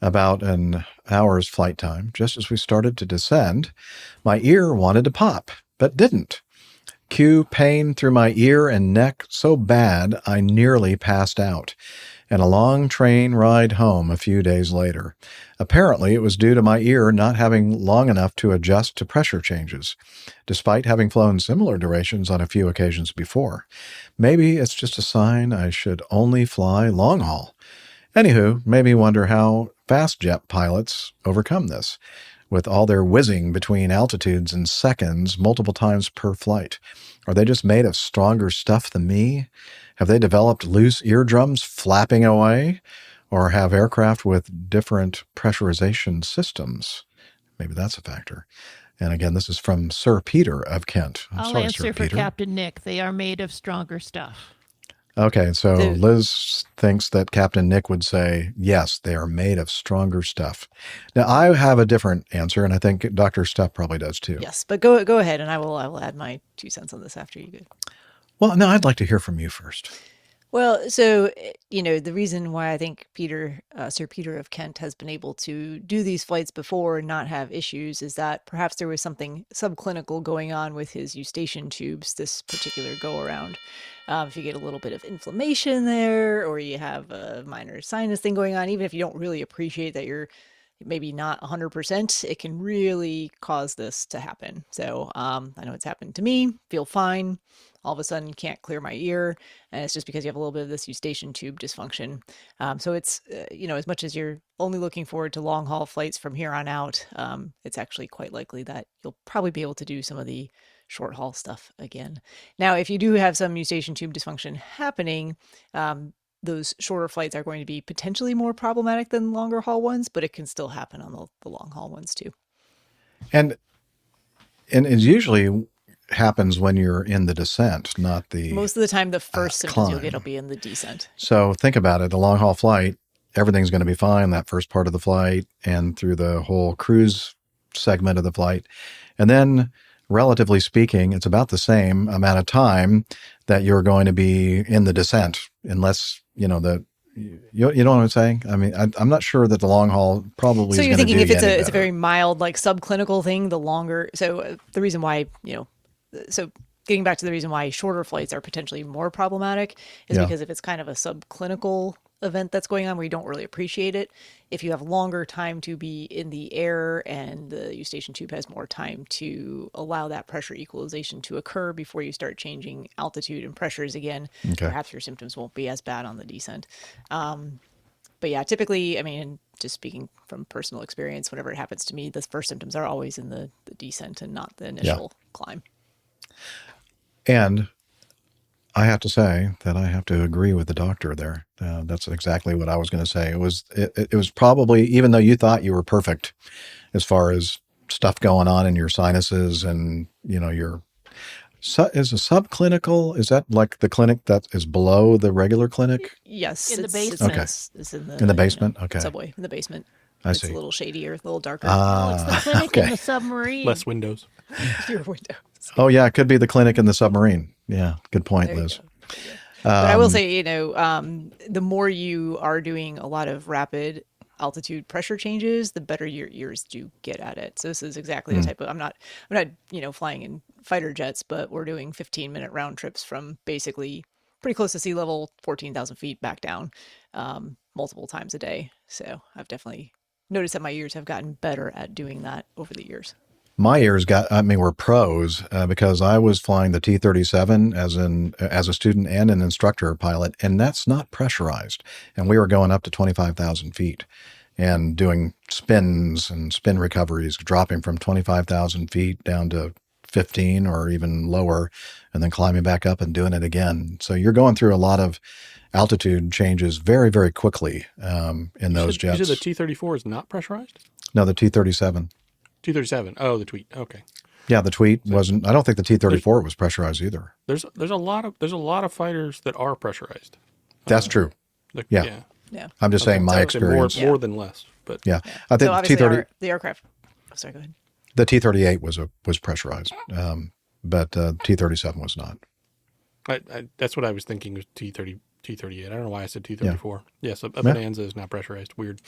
about an hour's flight time. Just as we started to descend, my ear wanted to pop, but didn't. Cue pain through my ear and neck so bad I nearly passed out, and a long train ride home a few days later. Apparently, it was due to my ear not having long enough to adjust to pressure changes, despite having flown similar durations on a few occasions before. Maybe it's just a sign I should only fly long haul. Anywho, made me wonder how fast jet pilots overcome this, with all their whizzing between altitudes in seconds multiple times per flight. Are they just made of stronger stuff than me? Have they developed loose eardrums flapping away? Or have aircraft with different pressurization systems? Maybe that's a factor. And again, this is from Sir Peter of Kent. I'll answer for Captain Nick. They are made of stronger stuff. Okay, so Liz thinks that Captain Nick would say, yes, they are made of stronger stuff. Now, I have a different answer, and I think Dr. Steph probably does too. Yes, but go ahead, and I will add my 2 cents on this after you go. Well, no, I'd like to hear from you first. Well, so, the reason why I think Sir Peter of Kent has been able to do these flights before and not have issues is that perhaps there was something subclinical going on with his eustachian tubes this particular go-around. If you get a little bit of inflammation there, or you have a minor sinus thing going on, even if you don't really appreciate that you're maybe not 100%, it can really cause this to happen. So I know it's happened to me, feel fine. All of a sudden can't clear my ear, and it's just because you have a little bit of this eustachian tube dysfunction. So it's, as much as you're only looking forward to long haul flights from here on out, it's actually quite likely that you'll probably be able to do some of the short haul stuff again. Now, if you do have some eustachian tube dysfunction happening, those shorter flights are going to be potentially more problematic than longer haul ones, but it can still happen on the long haul ones too. And it usually happens when you're in the descent, not the most of the time the first symptoms you'll climb. get will be in the descent. So think about it. The long haul flight, everything's going to be fine that first part of the flight and through the whole cruise segment of the flight. And then, relatively speaking, it's about the same amount of time that you're going to be in the descent, unless, you know what I'm saying? I mean, I'm not sure that the long haul probably. So is you're gonna thinking do if it's you any it's a better. very mild, like subclinical thing, the longer. So the reason why, so getting back to the reason why shorter flights are potentially more problematic is Yeah. because if it's kind of a subclinical event that's going on where you don't really appreciate it, if you have longer time to be in the air and the Eustachian tube has more time to allow that pressure equalization to occur before you start changing altitude and pressures again, Okay. perhaps your symptoms won't be as bad on the descent. But yeah, typically, I mean, just speaking from personal experience, whenever it happens to me, the first symptoms are always in the descent and not the initial climb. And I have to say that I have to agree with the doctor there. That's exactly what I was going to say. It was probably, even though you thought you were perfect as far as stuff going on in your sinuses and, is a subclinical, is that like the clinic that is below the regular clinic? Yes, In the it's basement. Okay. It's In the basement? Okay. subway in the basement. I It's see. a little shadier, a little darker. It's the clinic okay. in the submarine. Less windows. Fewer windows. Oh, yeah, it could be the clinic in the submarine. Yeah, good point, There you Liz. go. But I will Um, say, the more you are doing a lot of rapid altitude pressure changes, the better your ears do get at it. So this is exactly the type of, I'm not, flying in fighter jets, but we're doing 15-minute round trips from basically pretty close to sea level, 14,000 feet back down, multiple times a day. So I've definitely noticed that my ears have gotten better at doing that over the years. My ears were pros because I was flying the T-37 as a student and an instructor pilot, and that's not pressurized. And we were going up to 25,000 feet and doing spins and spin recoveries, dropping from 25,000 feet down to 15 or even lower, and then climbing back up and doing it again. So you're going through a lot of altitude changes very, very quickly in those jets. You said the T-34 is not pressurized? No, the T-37. T-37. Oh, the tweet. Okay. Yeah, the tweet wasn't. I don't think the T-34 was pressurized either. There's a lot of fighters that are pressurized. That's true. Yeah. I'm just saying my experience. More than less, but yeah. I think So obviously T-30. the aircraft. Oh, sorry, go ahead. The T-38 was pressurized, but T-37 was not. That's what I was thinking was T-38. I don't know why I said T-34. Yes, a Bonanza is not pressurized. Weird.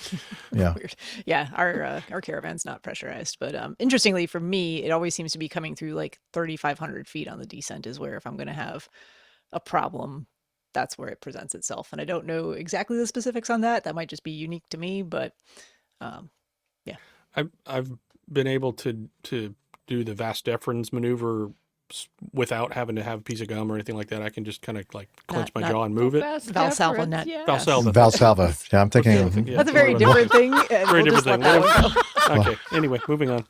Yeah. Weird. Yeah, our caravan's not pressurized, but interestingly for me, it always seems to be coming through like 3,500 feet on the descent is where if I'm going to have a problem, that's where it presents itself. And I don't know exactly the specifics on that. That might just be unique to me, but yeah. I've been able to do the vas deferens maneuver without having to have a piece of gum or anything like that. I can just kind of like clench my jaw and move it. Valsalva net. Yeah. Valsalva. Yeah, I'm thinking. Yeah, That's a very different thing. And Very we'll just different let thing. that one go. Okay. Anyway, moving on.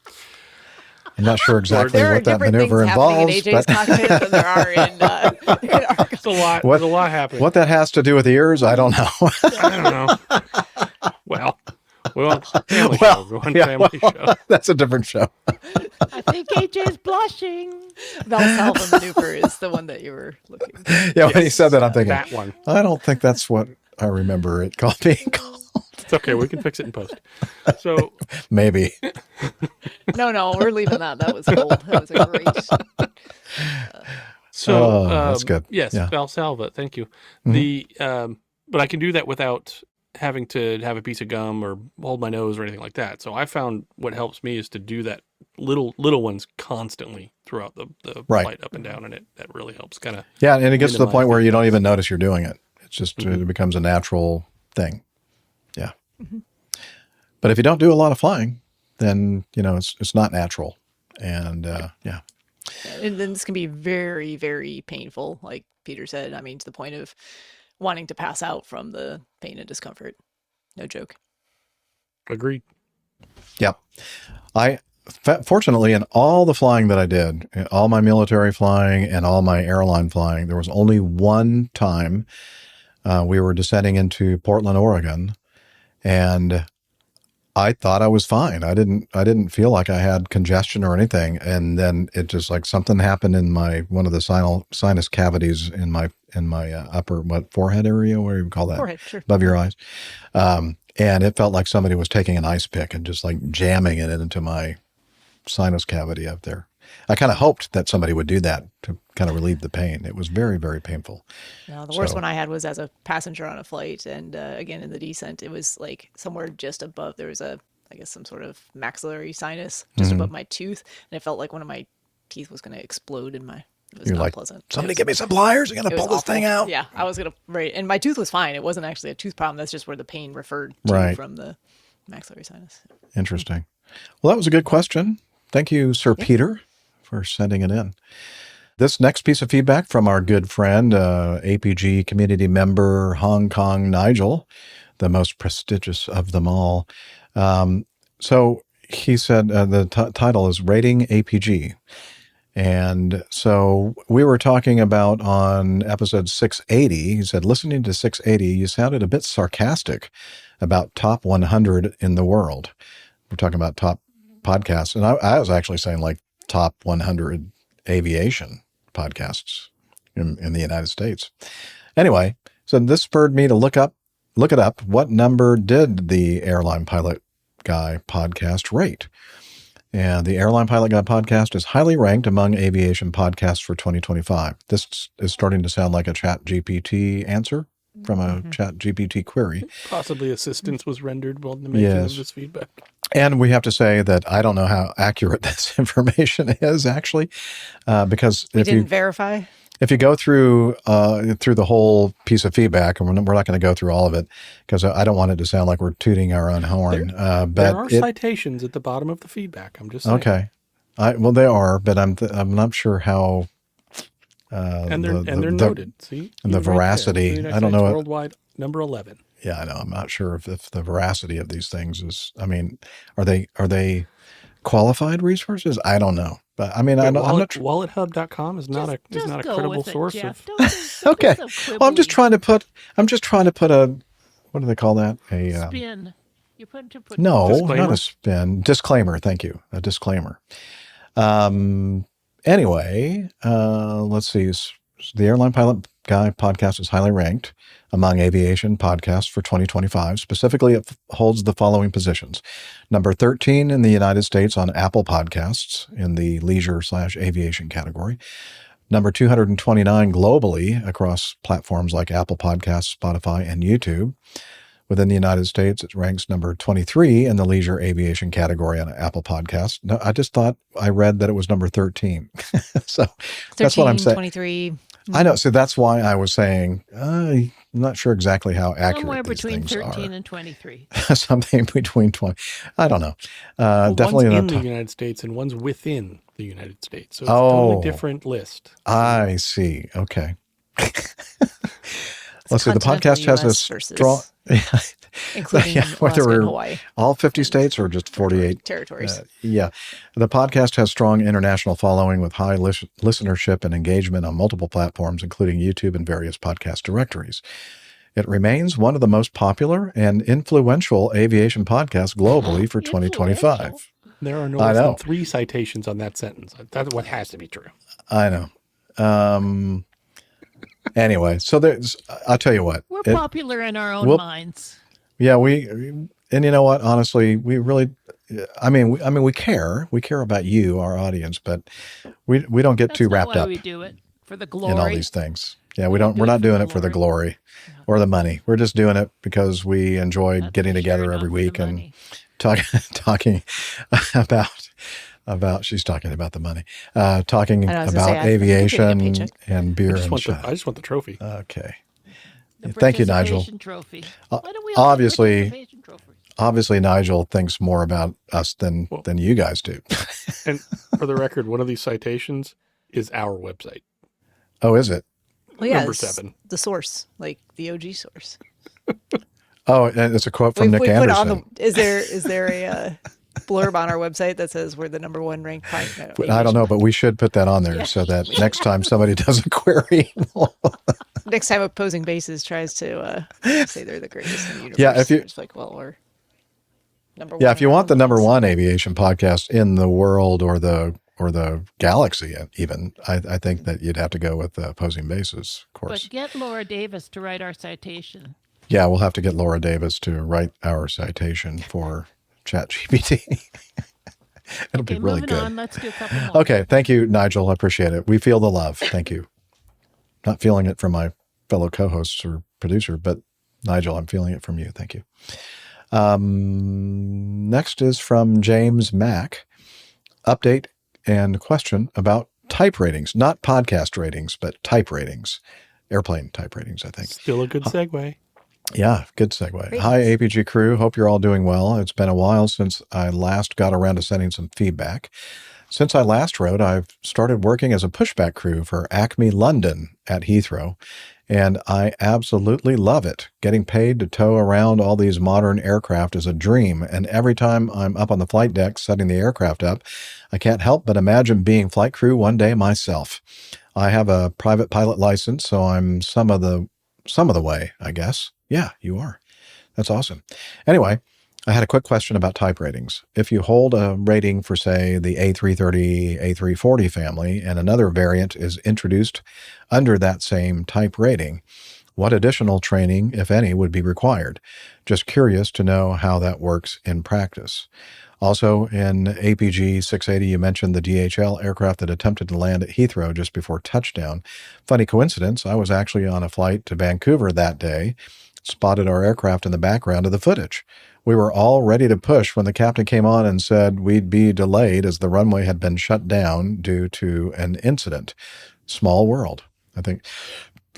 I'm not sure exactly There are what that different maneuver things happening involves, in AJ's but cockpit than there are in our It's a lot. There's a lot happening. what that has to do with ears, I don't know. I don't know. Well, family show. Everyone, family show. That's a different show. I think AJ's blushing. Valsalva maneuver is the one that you were looking for. Yeah, when he said that, I'm thinking, That one. I don't think that's what I remember it being called. It's okay. We can fix it in post. So Maybe. No, we're leaving that. That was gold. That was a great. So that's good. Yes, Yeah. Valsalva. Thank you. Mhm. But I can do that without having to have a piece of gum or hold my nose or anything like that. So I found what helps me is to do that little ones constantly throughout the Right. flight up and down, and that really helps kind of. Yeah, and it gets to the minimize point where the you don't effects. even notice you're doing it. It's just it becomes a natural thing. Yeah. But if you don't do a lot of flying, then it's not natural, and yeah. And then this can be very, very painful, like Peter said. I mean, to the point of wanting to pass out from the pain and discomfort. No joke. Agreed. Yep. Fortunately, in all the flying that I did, all my military flying and all my airline flying, there was only one time we were descending into Portland, Oregon, and I thought I was fine. I didn't feel like I had congestion or anything. And then it just like something happened in one of the sinus cavities in my upper forehead area, where you call that? Forehead, sure. Above your eyes. And it felt like somebody was taking an ice pick and just like jamming it into my sinus cavity up there. I kind of hoped that somebody would do that to kind of relieve the pain. It was very, very painful. No, the worst one I had was as a passenger on a flight. And again, in the descent, it was like somewhere just above, there was some sort of maxillary sinus just above my tooth. And it felt like one of my teeth was going to explode in my, it was You're not like, pleasant. Somebody give me some pliers. I got to pull this thing out. Yeah, I was going to, right. And my tooth was fine. It wasn't actually a tooth problem. That's just where the pain referred to from the maxillary sinus. Interesting. Well, that was a good question. Thank you, Sir Peter, for sending it in. This next piece of feedback from our good friend, APG community member, Hong Kong Nigel, the most prestigious of them all. So he said the title is Rating APG. And so we were talking about on episode 680, he said, listening to 680, you sounded a bit sarcastic about top 100 in the world. We're talking about top podcasts. And I was actually saying like top 100 aviation podcasts in the United States. Anyway, so this spurred me to look it up. What number did the Airline Pilot Guy podcast rate? And the Airline Pilot Guy podcast is highly ranked among aviation podcasts for 2025. This is starting to sound like a Chat GPT answer from a Chat GPT query. Possibly assistance was rendered while the making of this feedback. And we have to say that I don't know how accurate this information is actually, because if you didn't verify. If you go through the whole piece of feedback, and we're not going to go through all of it because I don't want it to sound like we're tooting our own horn. But there are citations at the bottom of the feedback. I'm just saying. Okay. Well, they are, but I'm not sure how. And they're noted. See, and the veracity. Right, I don't know. Worldwide number 11. Yeah, I know. I'm not sure if the veracity of these things is. I mean, are they qualified resources? I don't know. But I mean, I'm not. WalletHub.com is not a credible source of. Okay. Well, I'm just trying to put a. What do they call that? A spin. You put no, disclaimer? Not a spin. Disclaimer. Thank you. A disclaimer. Anyway, let's see. The Airline Pilot Guy podcast is highly ranked among aviation podcasts for 2025. Specifically, it holds the following positions. Number 13 in the United States on Apple Podcasts in the leisure/aviation category. Number 229 globally across platforms like Apple Podcasts, Spotify, and YouTube. Within the United States, it ranks number 23 in the leisure aviation category on Apple Podcasts. No, I just thought I read that it was number 13. So 13, that's what I'm saying. 23. I know. So that's why I was saying, I'm not sure exactly how accurate somewhere these between things 13 are. and 23. Something between 20. I don't know. Definitely one's in the United States and one's within the United States. So it's a totally different list. I see. Okay. Let's see. The podcast has a strong, including Alaska and Hawaii. All 50 states or just 48 territories. Yeah. The podcast has strong international following with high listenership and engagement on multiple platforms, including YouTube and various podcast directories. It remains one of the most popular and influential aviation podcasts globally for 2025. There are no less than 3 citations on that sentence. That's what has to be true. I know. Anyway, so I'll tell you what. We're popular in our own minds. Yeah, and you know what? Honestly, we really, I mean, we care about you, our audience, but we don't get too wrapped up. We do it for the glory in all these things. Yeah, we're not doing it for the glory or the money. We're just doing it because we enjoy getting together every week and talking about. She's talking about the money. Talking about aviation and beer and shot. I just want the trophy. Okay. Thank you, Nigel. Trophy. Obviously, Nigel thinks more about us than you guys do. And for the record, one of these citations is our website. Oh, is it? Well, yeah, number 7. The source, like the OG source. Oh, and it's a quote from Nick Anderson. Is there a blurb on our website that says we're the number 1 ranked podcast? I don't know, but we should put that on there so that next time somebody does a query. Next time Opposing Bases tries to say they're the greatest in the universe. Yeah, if you it's like, well, number one. Yeah, if you want the number one aviation podcast in the world or the galaxy, even, I think that you'd have to go with Opposing Bases, of course. But get Laura Davis to write our citation. Yeah, we'll have to get Laura Davis to write our citation for ChatGPT. It'll be really moving good. on. Let's do a couple more. Okay, thank you, Nigel. I appreciate it. We feel the love. Thank you. Not feeling it from my fellow co-hosts or producer, but Nigel, I'm feeling it from you. Thank you. Next is from James Mack. Update and question about type ratings, not podcast ratings, but type ratings, airplane type ratings, I think. Still a good segue. Yeah, good segue. Great. Hi, APG crew. Hope you're all doing well. It's been a while since I last got around to sending some feedback. Since I last wrote, I've started working as a pushback crew for Acme London at Heathrow, and I absolutely love it. Getting paid to tow around all these modern aircraft is a dream, and every time I'm up on the flight deck setting the aircraft up, I can't help but imagine being flight crew one day myself. I have a private pilot license, so I'm some of the way, I guess. Yeah, you are. That's awesome. Anyway, I had a quick question about type ratings. If you hold a rating for, say, the A330, A340 family, and another variant is introduced under that same type rating, what additional training, if any, would be required? Just curious to know how that works in practice. Also, in APG 680, you mentioned the DHL aircraft that attempted to land at Heathrow just before touchdown. Funny coincidence, I was actually on a flight to Vancouver that day, spotted our aircraft in the background of the footage. We were all ready to push when the captain came on and said we'd be delayed as the runway had been shut down due to an incident. Small world. I think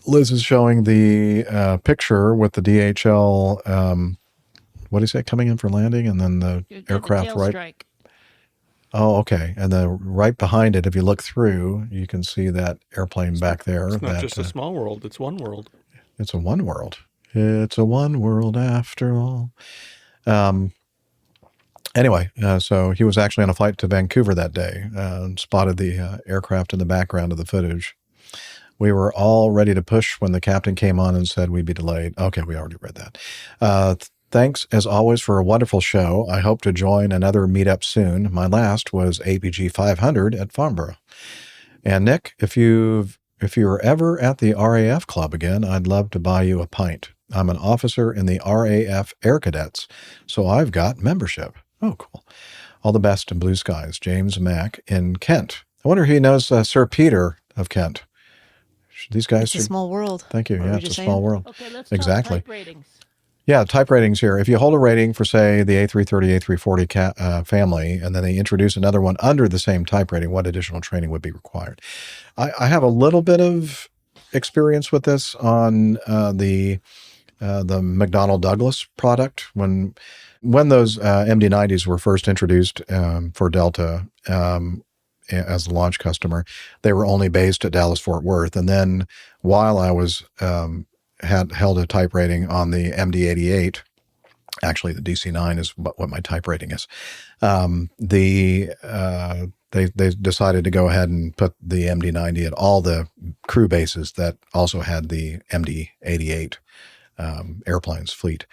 Liz is showing the picture with the DHL, what do you say, coming in for landing, and then the aircraft right. Strike. Oh, okay. And then right behind it, if you look through, you can see that airplane back there. It's not just a small world. It's one world. It's a one world. It's a one world after all. Anyway, so he was actually on a flight to Vancouver that day and spotted the aircraft in the background of the footage. We were all ready to push when the captain came on and said we'd be delayed. Okay, we already read that. Thanks, as always, for a wonderful show. I hope to join another meetup soon. My last was APG 500 at Farnborough. And Nick, if you're ever at the RAF Club again, I'd love to buy you a pint. I'm an officer in the RAF Air Cadets, so I've got membership. Oh, cool. All the best in blue skies. James Mack in Kent. I wonder if he knows Sir Peter of Kent. These guys It's a small world. Thank you. What Yeah, were it's you a saying? small world. Okay, let's Exactly. talk type ratings. Yeah, type ratings here. If you hold a rating for, say, the A330, A340 family, and then they introduce another one under the same type rating, what additional training would be required? I have a little bit of experience with this on the McDonnell Douglas product. When those MD-90s were first introduced for Delta as a launch customer, they were only based at Dallas-Fort Worth. And then while I was had held a type rating on the MD-88, actually the DC-9 is what my type rating is, they decided to go ahead and put the MD-90 at all the crew bases that also had the MD-88 airplanes fleet.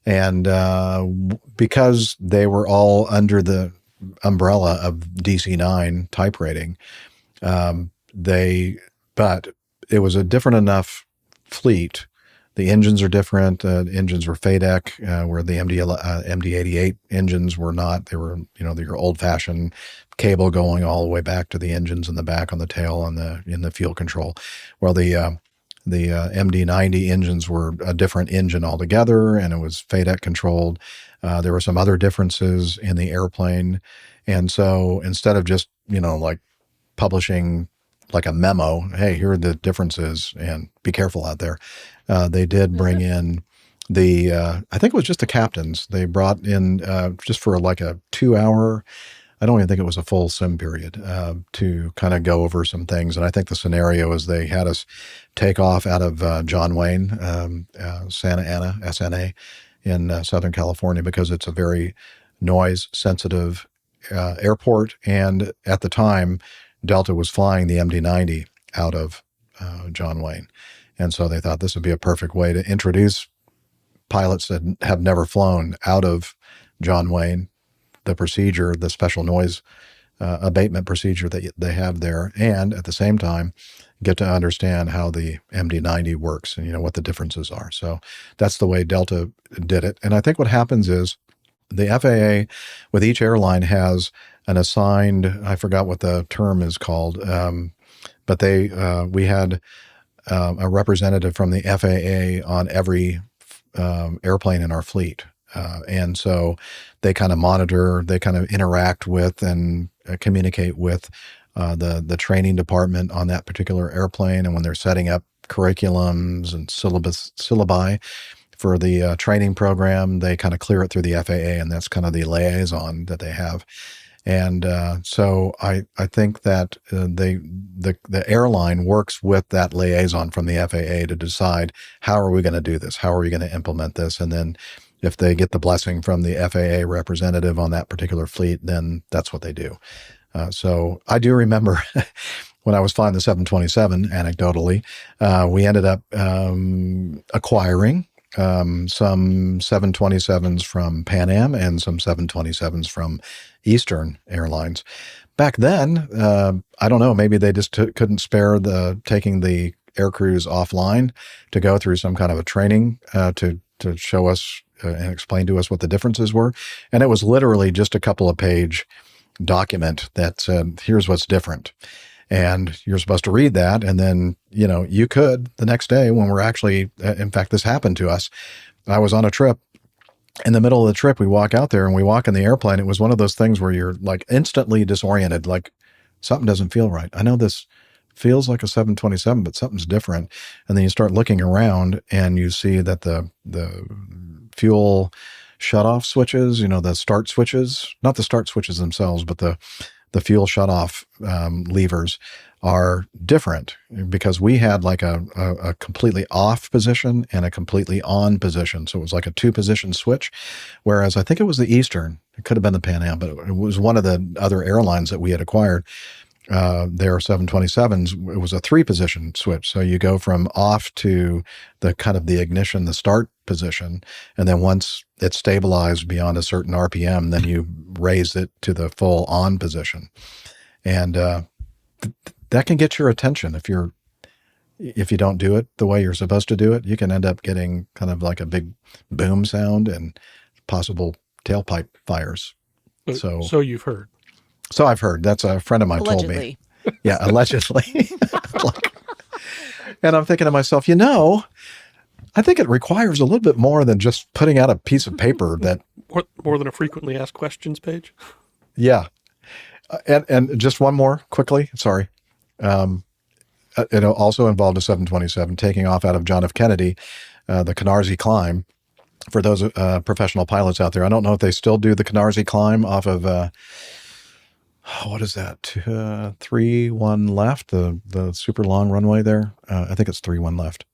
And because they were all under the umbrella of DC-9 type rating, but it was a different enough fleet. The engines are different. The engines were FADEC, where the MD-88 engines were not. They were, your old-fashioned cable going all the way back to the engines in the back on the tail and in the fuel control. Well, the MD-90 engines were a different engine altogether, and it was FADEC controlled. There were some other differences in the airplane. And so instead of just, like publishing like a memo, hey, here are the differences and be careful out there, they did bring in I think it was just the captains. They brought in just for like a 2-hour, I don't even think it was a full sim period, to kind of go over some things. And I think the scenario is they had us take off out of John Wayne, Santa Ana, SNA, in Southern California, because it's a very noise-sensitive airport. And at the time, Delta was flying the MD-90 out of John Wayne. And so they thought this would be a perfect way to introduce pilots that have never flown out of John Wayne, the procedure, the special noise abatement procedure that they have there, and at the same time get to understand how the MD-90 works and what the differences are. So that's the way Delta did it. And I think what happens is the FAA with each airline has an assigned, I forgot what the term is called, but we had a representative from the FAA on every airplane in our fleet. And so they kind of monitor, they kind of interact with and communicate with the training department on that particular airplane. And when they're setting up curriculums and syllabi for the training program, they kind of clear it through the FAA, and that's kind of the liaison that they have. And so I think that the airline works with that liaison from the FAA to decide, how are we going to do this? How are we going to implement this? And then if they get the blessing from the FAA representative on that particular fleet, then that's what they do. So I do remember when I was flying the 727, anecdotally, we ended up acquiring some 727s from Pan Am and some 727s from Eastern Airlines. Back then, I don't know, maybe they just couldn't spare taking the air crews offline to go through some kind of a training to show us and explain to us what the differences were. And it was literally just a couple of page document that said, here's what's different. And you're supposed to read that. And then, you could the next day when we're actually, in fact, this happened to us. I was on a trip. In the middle of the trip, we walk out there and we walk in the airplane. It was one of those things where you're like instantly disoriented, like something doesn't feel right. I know this feels like a 727, but something's different. And then you start looking around and you see that the fuel shutoff switches, the start switches, not the start switches themselves, but the fuel shutoff levers are different, because we had like a completely off position and a completely on position. So it was like a 2-position switch, whereas I think it was the Eastern, it could have been the Pan Am, but it was one of the other airlines that we had acquired. Their 727s, it was a 3-position switch. So you go from off to the kind of the ignition, the start position. And then once it's stabilized beyond a certain RPM, then you raise it to the full on position. And that can get your attention. If you don't do it the way you're supposed to do it, you can end up getting kind of like a big boom sound and possible tailpipe fires. So you've heard. So I've heard. That's a friend of mine told me. Yeah, allegedly. And I'm thinking to myself, I think it requires a little bit more than just putting out a piece of paper that... More than a frequently asked questions page? Yeah. And just one more quickly. Sorry. It also involved a 727 taking off out of John F. Kennedy, the Canarsie climb. For those professional pilots out there, I don't know if they still do the Canarsie climb off of... what is that? 3-1 left, the super long runway there. I think it's 3-1 left.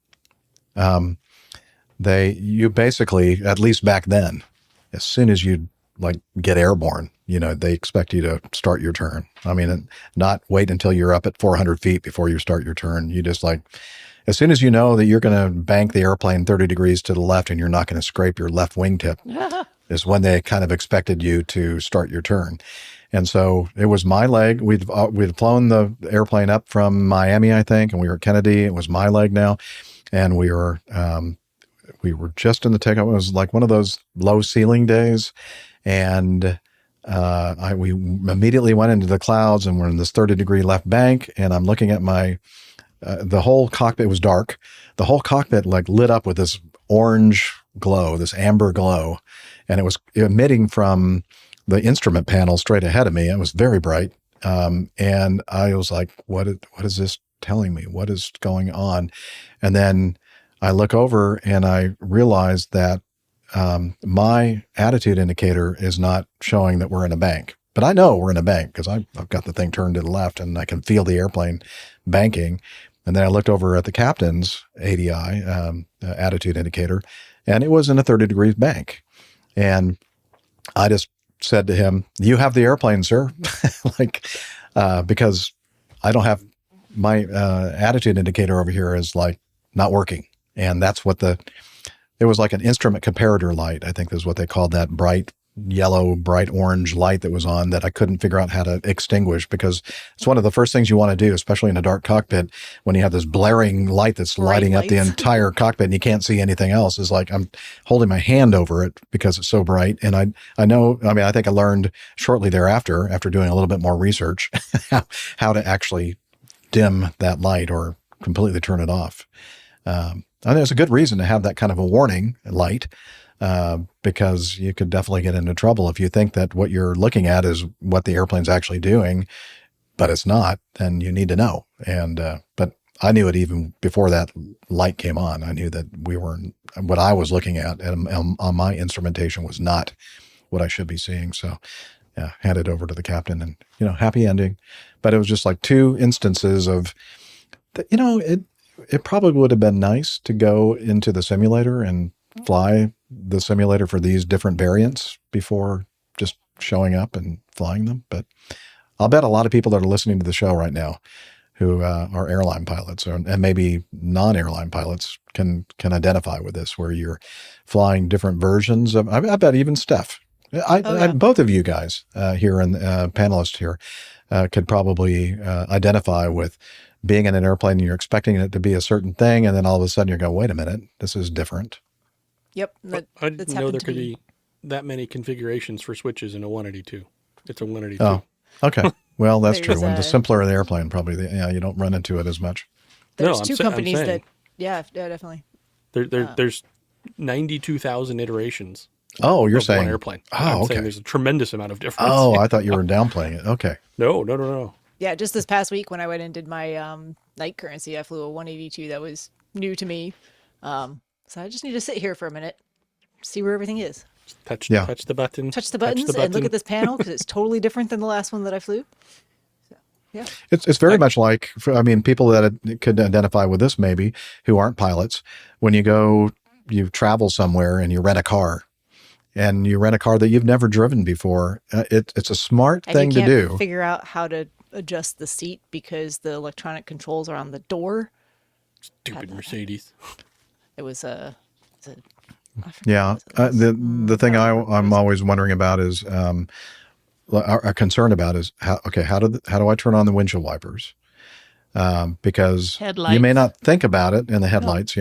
You basically, at least back then, as soon as you get airborne, they expect you to start your turn. I mean, not wait until you're up at 400 feet before you start your turn. You just as soon as you know that you're going to bank the airplane 30 degrees to the left and you're not going to scrape your left wingtip is when they kind of expected you to start your turn. And so it was my leg. We'd flown the airplane up from Miami, I think, and we were at Kennedy. It was my leg now. And we were just in the takeoff. It was like one of those low ceiling days. And we immediately went into the clouds and we're in this 30-degree left bank. And I'm looking at the whole cockpit was dark. The whole cockpit lit up with this orange glow, this amber glow. And it was emitting from the instrument panel straight ahead of me. It was very bright. And I was like, what is this telling me? What is going on? And then I look over and I realize that my attitude indicator is not showing that we're in a bank. But I know we're in a bank because I've got the thing turned to the left and I can feel the airplane banking. And then I looked over at the captain's ADI, attitude indicator, and it was in a 30 degrees bank. And I just said to him, "You have the airplane, sir." Because I don't have my attitude indicator over here is not working. And that's what it was like an instrument comparator light, I think is what they called that bright yellow, bright orange light that was on that I couldn't figure out how to extinguish, because it's one of the first things you want to do, especially in a dark cockpit, when you have this blaring light that's lighting up the entire cockpit and you can't see anything else. Is like I'm holding my hand over it because it's so bright. And I know, I mean, I think I learned shortly thereafter, after doing a little bit more research, how to actually dim that light or completely turn it off. I think there's a good reason to have that kind of a warning light, because you could definitely get into trouble if you think that what you're looking at is what the airplane's actually doing, but it's not. Then you need to know. And but I knew it even before that light came on. I knew that what I was looking at on my instrumentation was not what I should be seeing. So yeah, handed over to the captain, and happy ending. But it was just like 2 instances of, it probably would have been nice to go into the simulator and fly the simulator for these different variants before just showing up and flying them. But I'll bet a lot of people that are listening to the show right now who are airline pilots and maybe non-airline pilots can identify with this, where you're flying different versions of, I bet even Steph, both of you guys here and panelists here could probably identify with being in an airplane and you're expecting it to be a certain thing, and then all of a sudden you go, wait a minute, this is different. Yep. I didn't know there could be that many configurations for switches in a 182. It's a 182. Oh, okay. Well, that's true. When the simpler the airplane, probably, you don't run into it as much. There's 2 companies that, yeah, definitely. There's 92,000 iterations. Oh, you're saying one airplane. Oh, okay. Saying there's a tremendous amount of difference. Oh, I thought you were downplaying it. Okay. No. Yeah, just this past week when I went and did my night currency, I flew a 182 that was new to me. So I just need to sit here for a minute, see where everything is. Touch the button. Touch the buttons and look at this panel, because it's totally different than the last one that I flew. So, yeah. It's very much like, people that could identify with this maybe, who aren't pilots. When you travel somewhere and you rent a car, and you rent a car that you've never driven before, it's a smart thing to do. You can't figure out how to adjust the seat because the electronic controls are on the door. Stupid Mercedes. It was the thing I'm always wondering about is our concern about is how do I turn on the windshield wipers? Because headlights. You may not think about it in the headlights,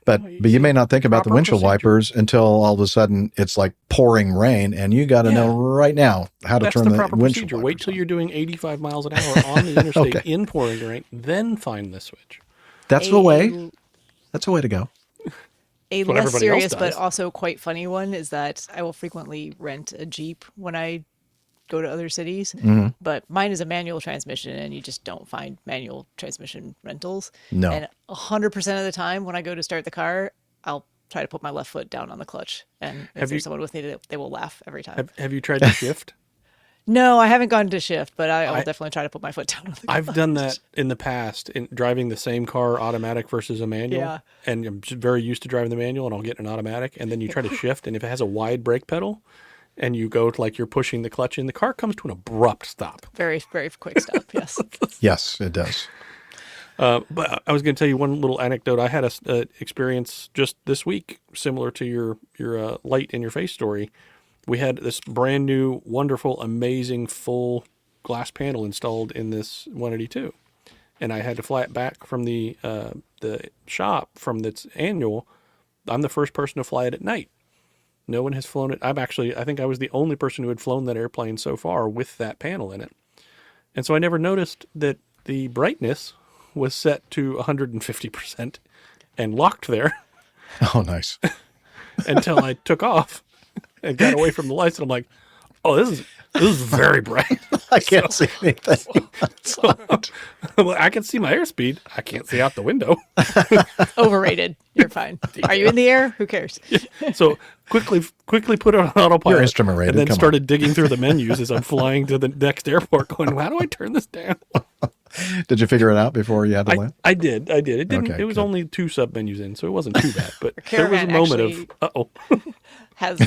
but you may not think about the windshield wipers until all of a sudden it's like pouring rain, and you got to know right now how to turn the proper windshield procedure. wipers Wait till you're doing 85 miles an hour on the interstate in pouring rain, then find the switch. That's the way. That's the way to go. A less serious but also quite funny one is that I will frequently rent a Jeep when I go to other cities, but mine is a manual transmission, and you just don't find manual transmission rentals. No. And 100% of the time when I go to start the car, I'll try to put my left foot down on the clutch, and if there's someone with me, they will laugh every time. Have you tried to shift? No, I haven't gone to shift, but I will definitely try to put my foot down on the clutch. I've done that in the past, in driving the same car, automatic versus a manual. Yeah. And I'm just very used to driving the manual, and I'll get an automatic, and then you try to shift, and if it has a wide brake pedal, and you go to, like, you're pushing the clutch in, the car comes to an abrupt stop. Very, very quick stop, yes. Yes, it does. But I was going to tell you one little anecdote. I had a experience just this week, similar to your light in your face story. We had this brand new, wonderful, amazing, full glass panel installed in this 182. And I had to fly it back from the shop from its annual. I'm the first person to fly it at night. No one has flown it. I think I was the only person who had flown that airplane so far with that panel in it. And so I never noticed that the brightness was set to 150% and locked there. Oh, nice. Until I took off and got away from the lights, and I'm like, oh, this is very bright. I can't see anything. Well, I can see my airspeed. I can't see out the window. Overrated. You're fine. Are you in the air? Who cares? So quickly put it on autopilot. You're instrument rated. And then started digging through the menus as I'm flying to the next airport going, how do I turn this down? Did you figure it out before you had to land? I did. It didn't. Okay, it was only 2 sub menus in, so it wasn't too bad. But there was a Caravan moment actually of, has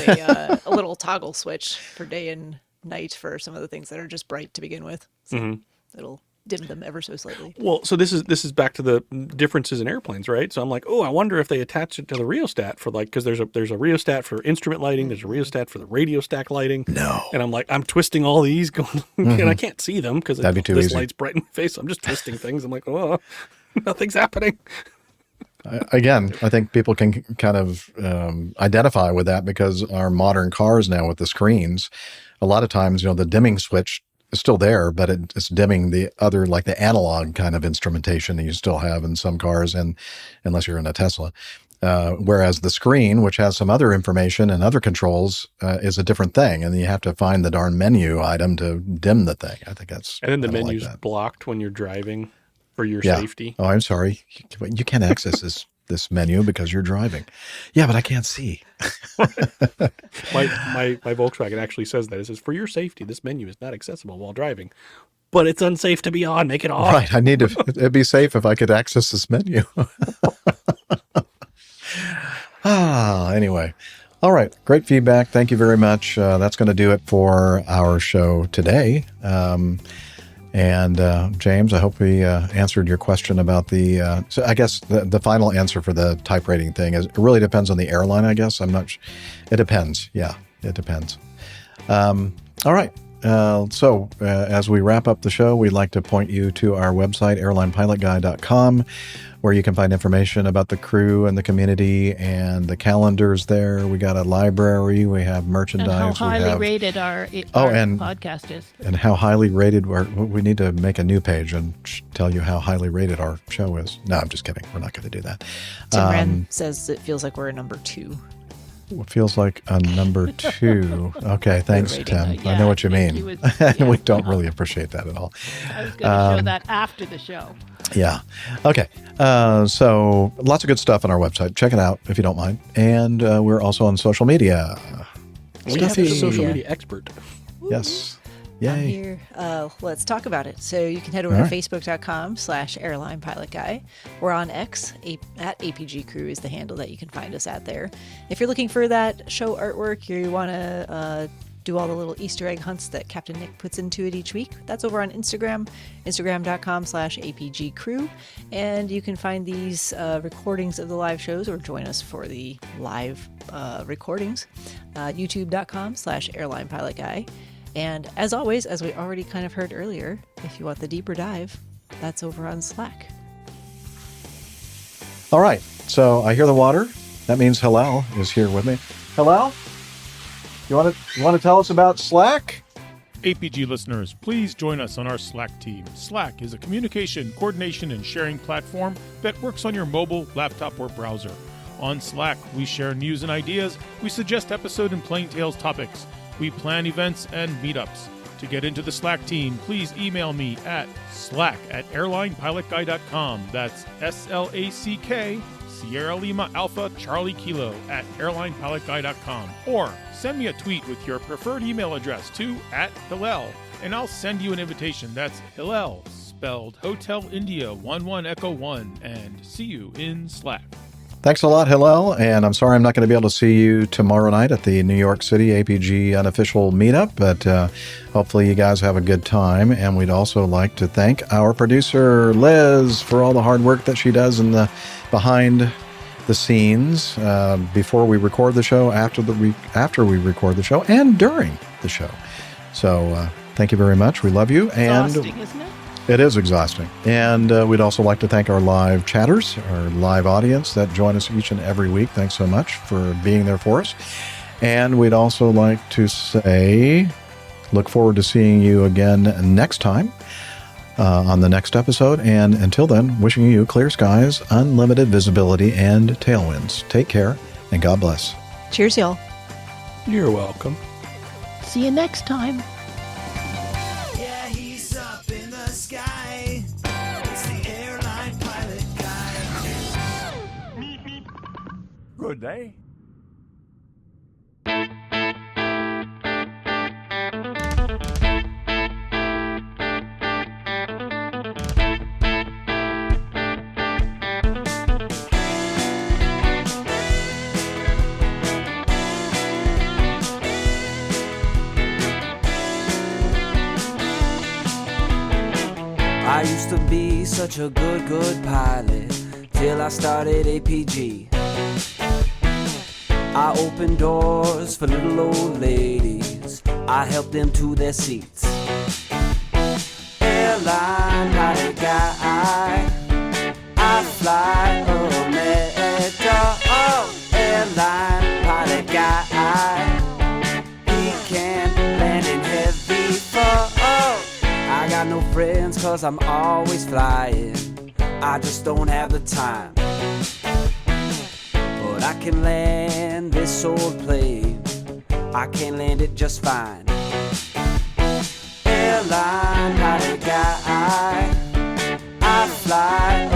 a little toggle switch for day and night for some of the things that are just bright to begin with. So it'll dim them ever so slightly. Well, so this is back to the differences in airplanes, right? So I'm like, oh, I wonder if they attach it to the rheostat for because there's a rheostat for instrument lighting, there's a rheostat for the radio stack lighting. No. And I'm like, I'm twisting all these going, and I can't see them because this light's bright in my face. So I'm just twisting things. I'm like, oh, nothing's happening. Again, I think people can kind of identify with that because our modern cars now with the screens, a lot of times, the dimming switch is still there, but it's dimming the other, like the analog kind of instrumentation that you still have in some cars, and unless you're in a Tesla. Whereas the screen, which has some other information and other controls, is a different thing. And you have to find the darn menu item to dim the thing. I think that's... And then the menu's blocked when you're driving for your safety. Oh, I'm sorry. You can't access this menu because you're driving. Yeah, but I can't see. my Volkswagen actually says that. It says, for your safety, this menu is not accessible while driving. But it's unsafe to be on. Make it off. Right. It'd be safe if I could access this menu. Anyway. All right. Great feedback. Thank you very much. That's going to do it for our show today. And James, I hope we answered your question about the. So I guess the final answer for the type rating thing is it really depends on the airline. I guess I'm not. It depends. Yeah, it depends. All right. So as we wrap up the show, we'd like to point you to our website, airlinepilotguy.com, where you can find information about the crew and the community and the calendars there. We got a library. We have merchandise. And how highly rated our podcast is. And how highly rated. We need to make a new page and tell you how highly rated our show is. No, I'm just kidding. We're not going to do that. Tim Wren says it feels like we're a number 2. It feels like a number 2. Okay, thanks, Tim. Yeah, I know what you mean. We don't really appreciate that at all. I was going to show that after the show. Yeah. Okay. So lots of good stuff on our website. Check it out if you don't mind. And we're also on social media. We have a social media expert. Yes. Yay. I'm here. Let's talk about it. So you can head over to facebook.com/airlinepilotguy. We're on X, at APG Crew is the handle that you can find us at there. If you're looking for that show artwork, you want to do all the little Easter egg hunts that Captain Nick puts into it each week, that's over on Instagram, instagram.com/APG Crew. And you can find these recordings of the live shows or join us for the live recordings, youtube.com/airlinepilotguy. And as always, as we already kind of heard earlier, if you want the deeper dive, that's over on Slack. All right. So I hear the water. That means Hillel is here with me. Hillel, you want to tell us about Slack? APG listeners, please join us on our Slack team. Slack is a communication, coordination, and sharing platform that works on your mobile, laptop, or browser. On Slack, we share news and ideas. We suggest episode and Plain Tales topics. We plan events and meetups. To get into the Slack team, please email me at slack@airlinepilotguy.com. That's SLACK, Sierra Lima Alpha Charlie Kilo @airlinepilotguy.com. Or send me a tweet with your preferred email address to @Hillel, and I'll send you an invitation. That's Hillel, spelled Hotel India 11 Echo 1, and see you in Slack. Thanks a lot, Hillel, and I'm sorry I'm not going to be able to see you tomorrow night at the New York City APG unofficial meetup, but hopefully you guys have a good time. And we'd also like to thank our producer, Liz, for all the hard work that she does in the behind the scenes before we record the show, after we record the show, and during the show. So thank you very much. We love you. Exhausting, isn't it? It is exhausting. And we'd also like to thank our live chatters, our live audience that join us each and every week. Thanks so much for being there for us. And we'd also like to say, look forward to seeing you again next time on the next episode. And until then, wishing you clear skies, unlimited visibility, and tailwinds. Take care, and God bless. Cheers, y'all. You're welcome. See you next time. Good day. I be such a good pilot till I started APG. I opened doors for little old ladies, I helped them to their seats. Airline pilot guy, I fly America. Oh, airline pilot guy, he can land in heavy fog. I got no friends cause I'm always flying, I just don't have the time. But I can land this old plane, I can land it just fine. Airline pilot guy, I fly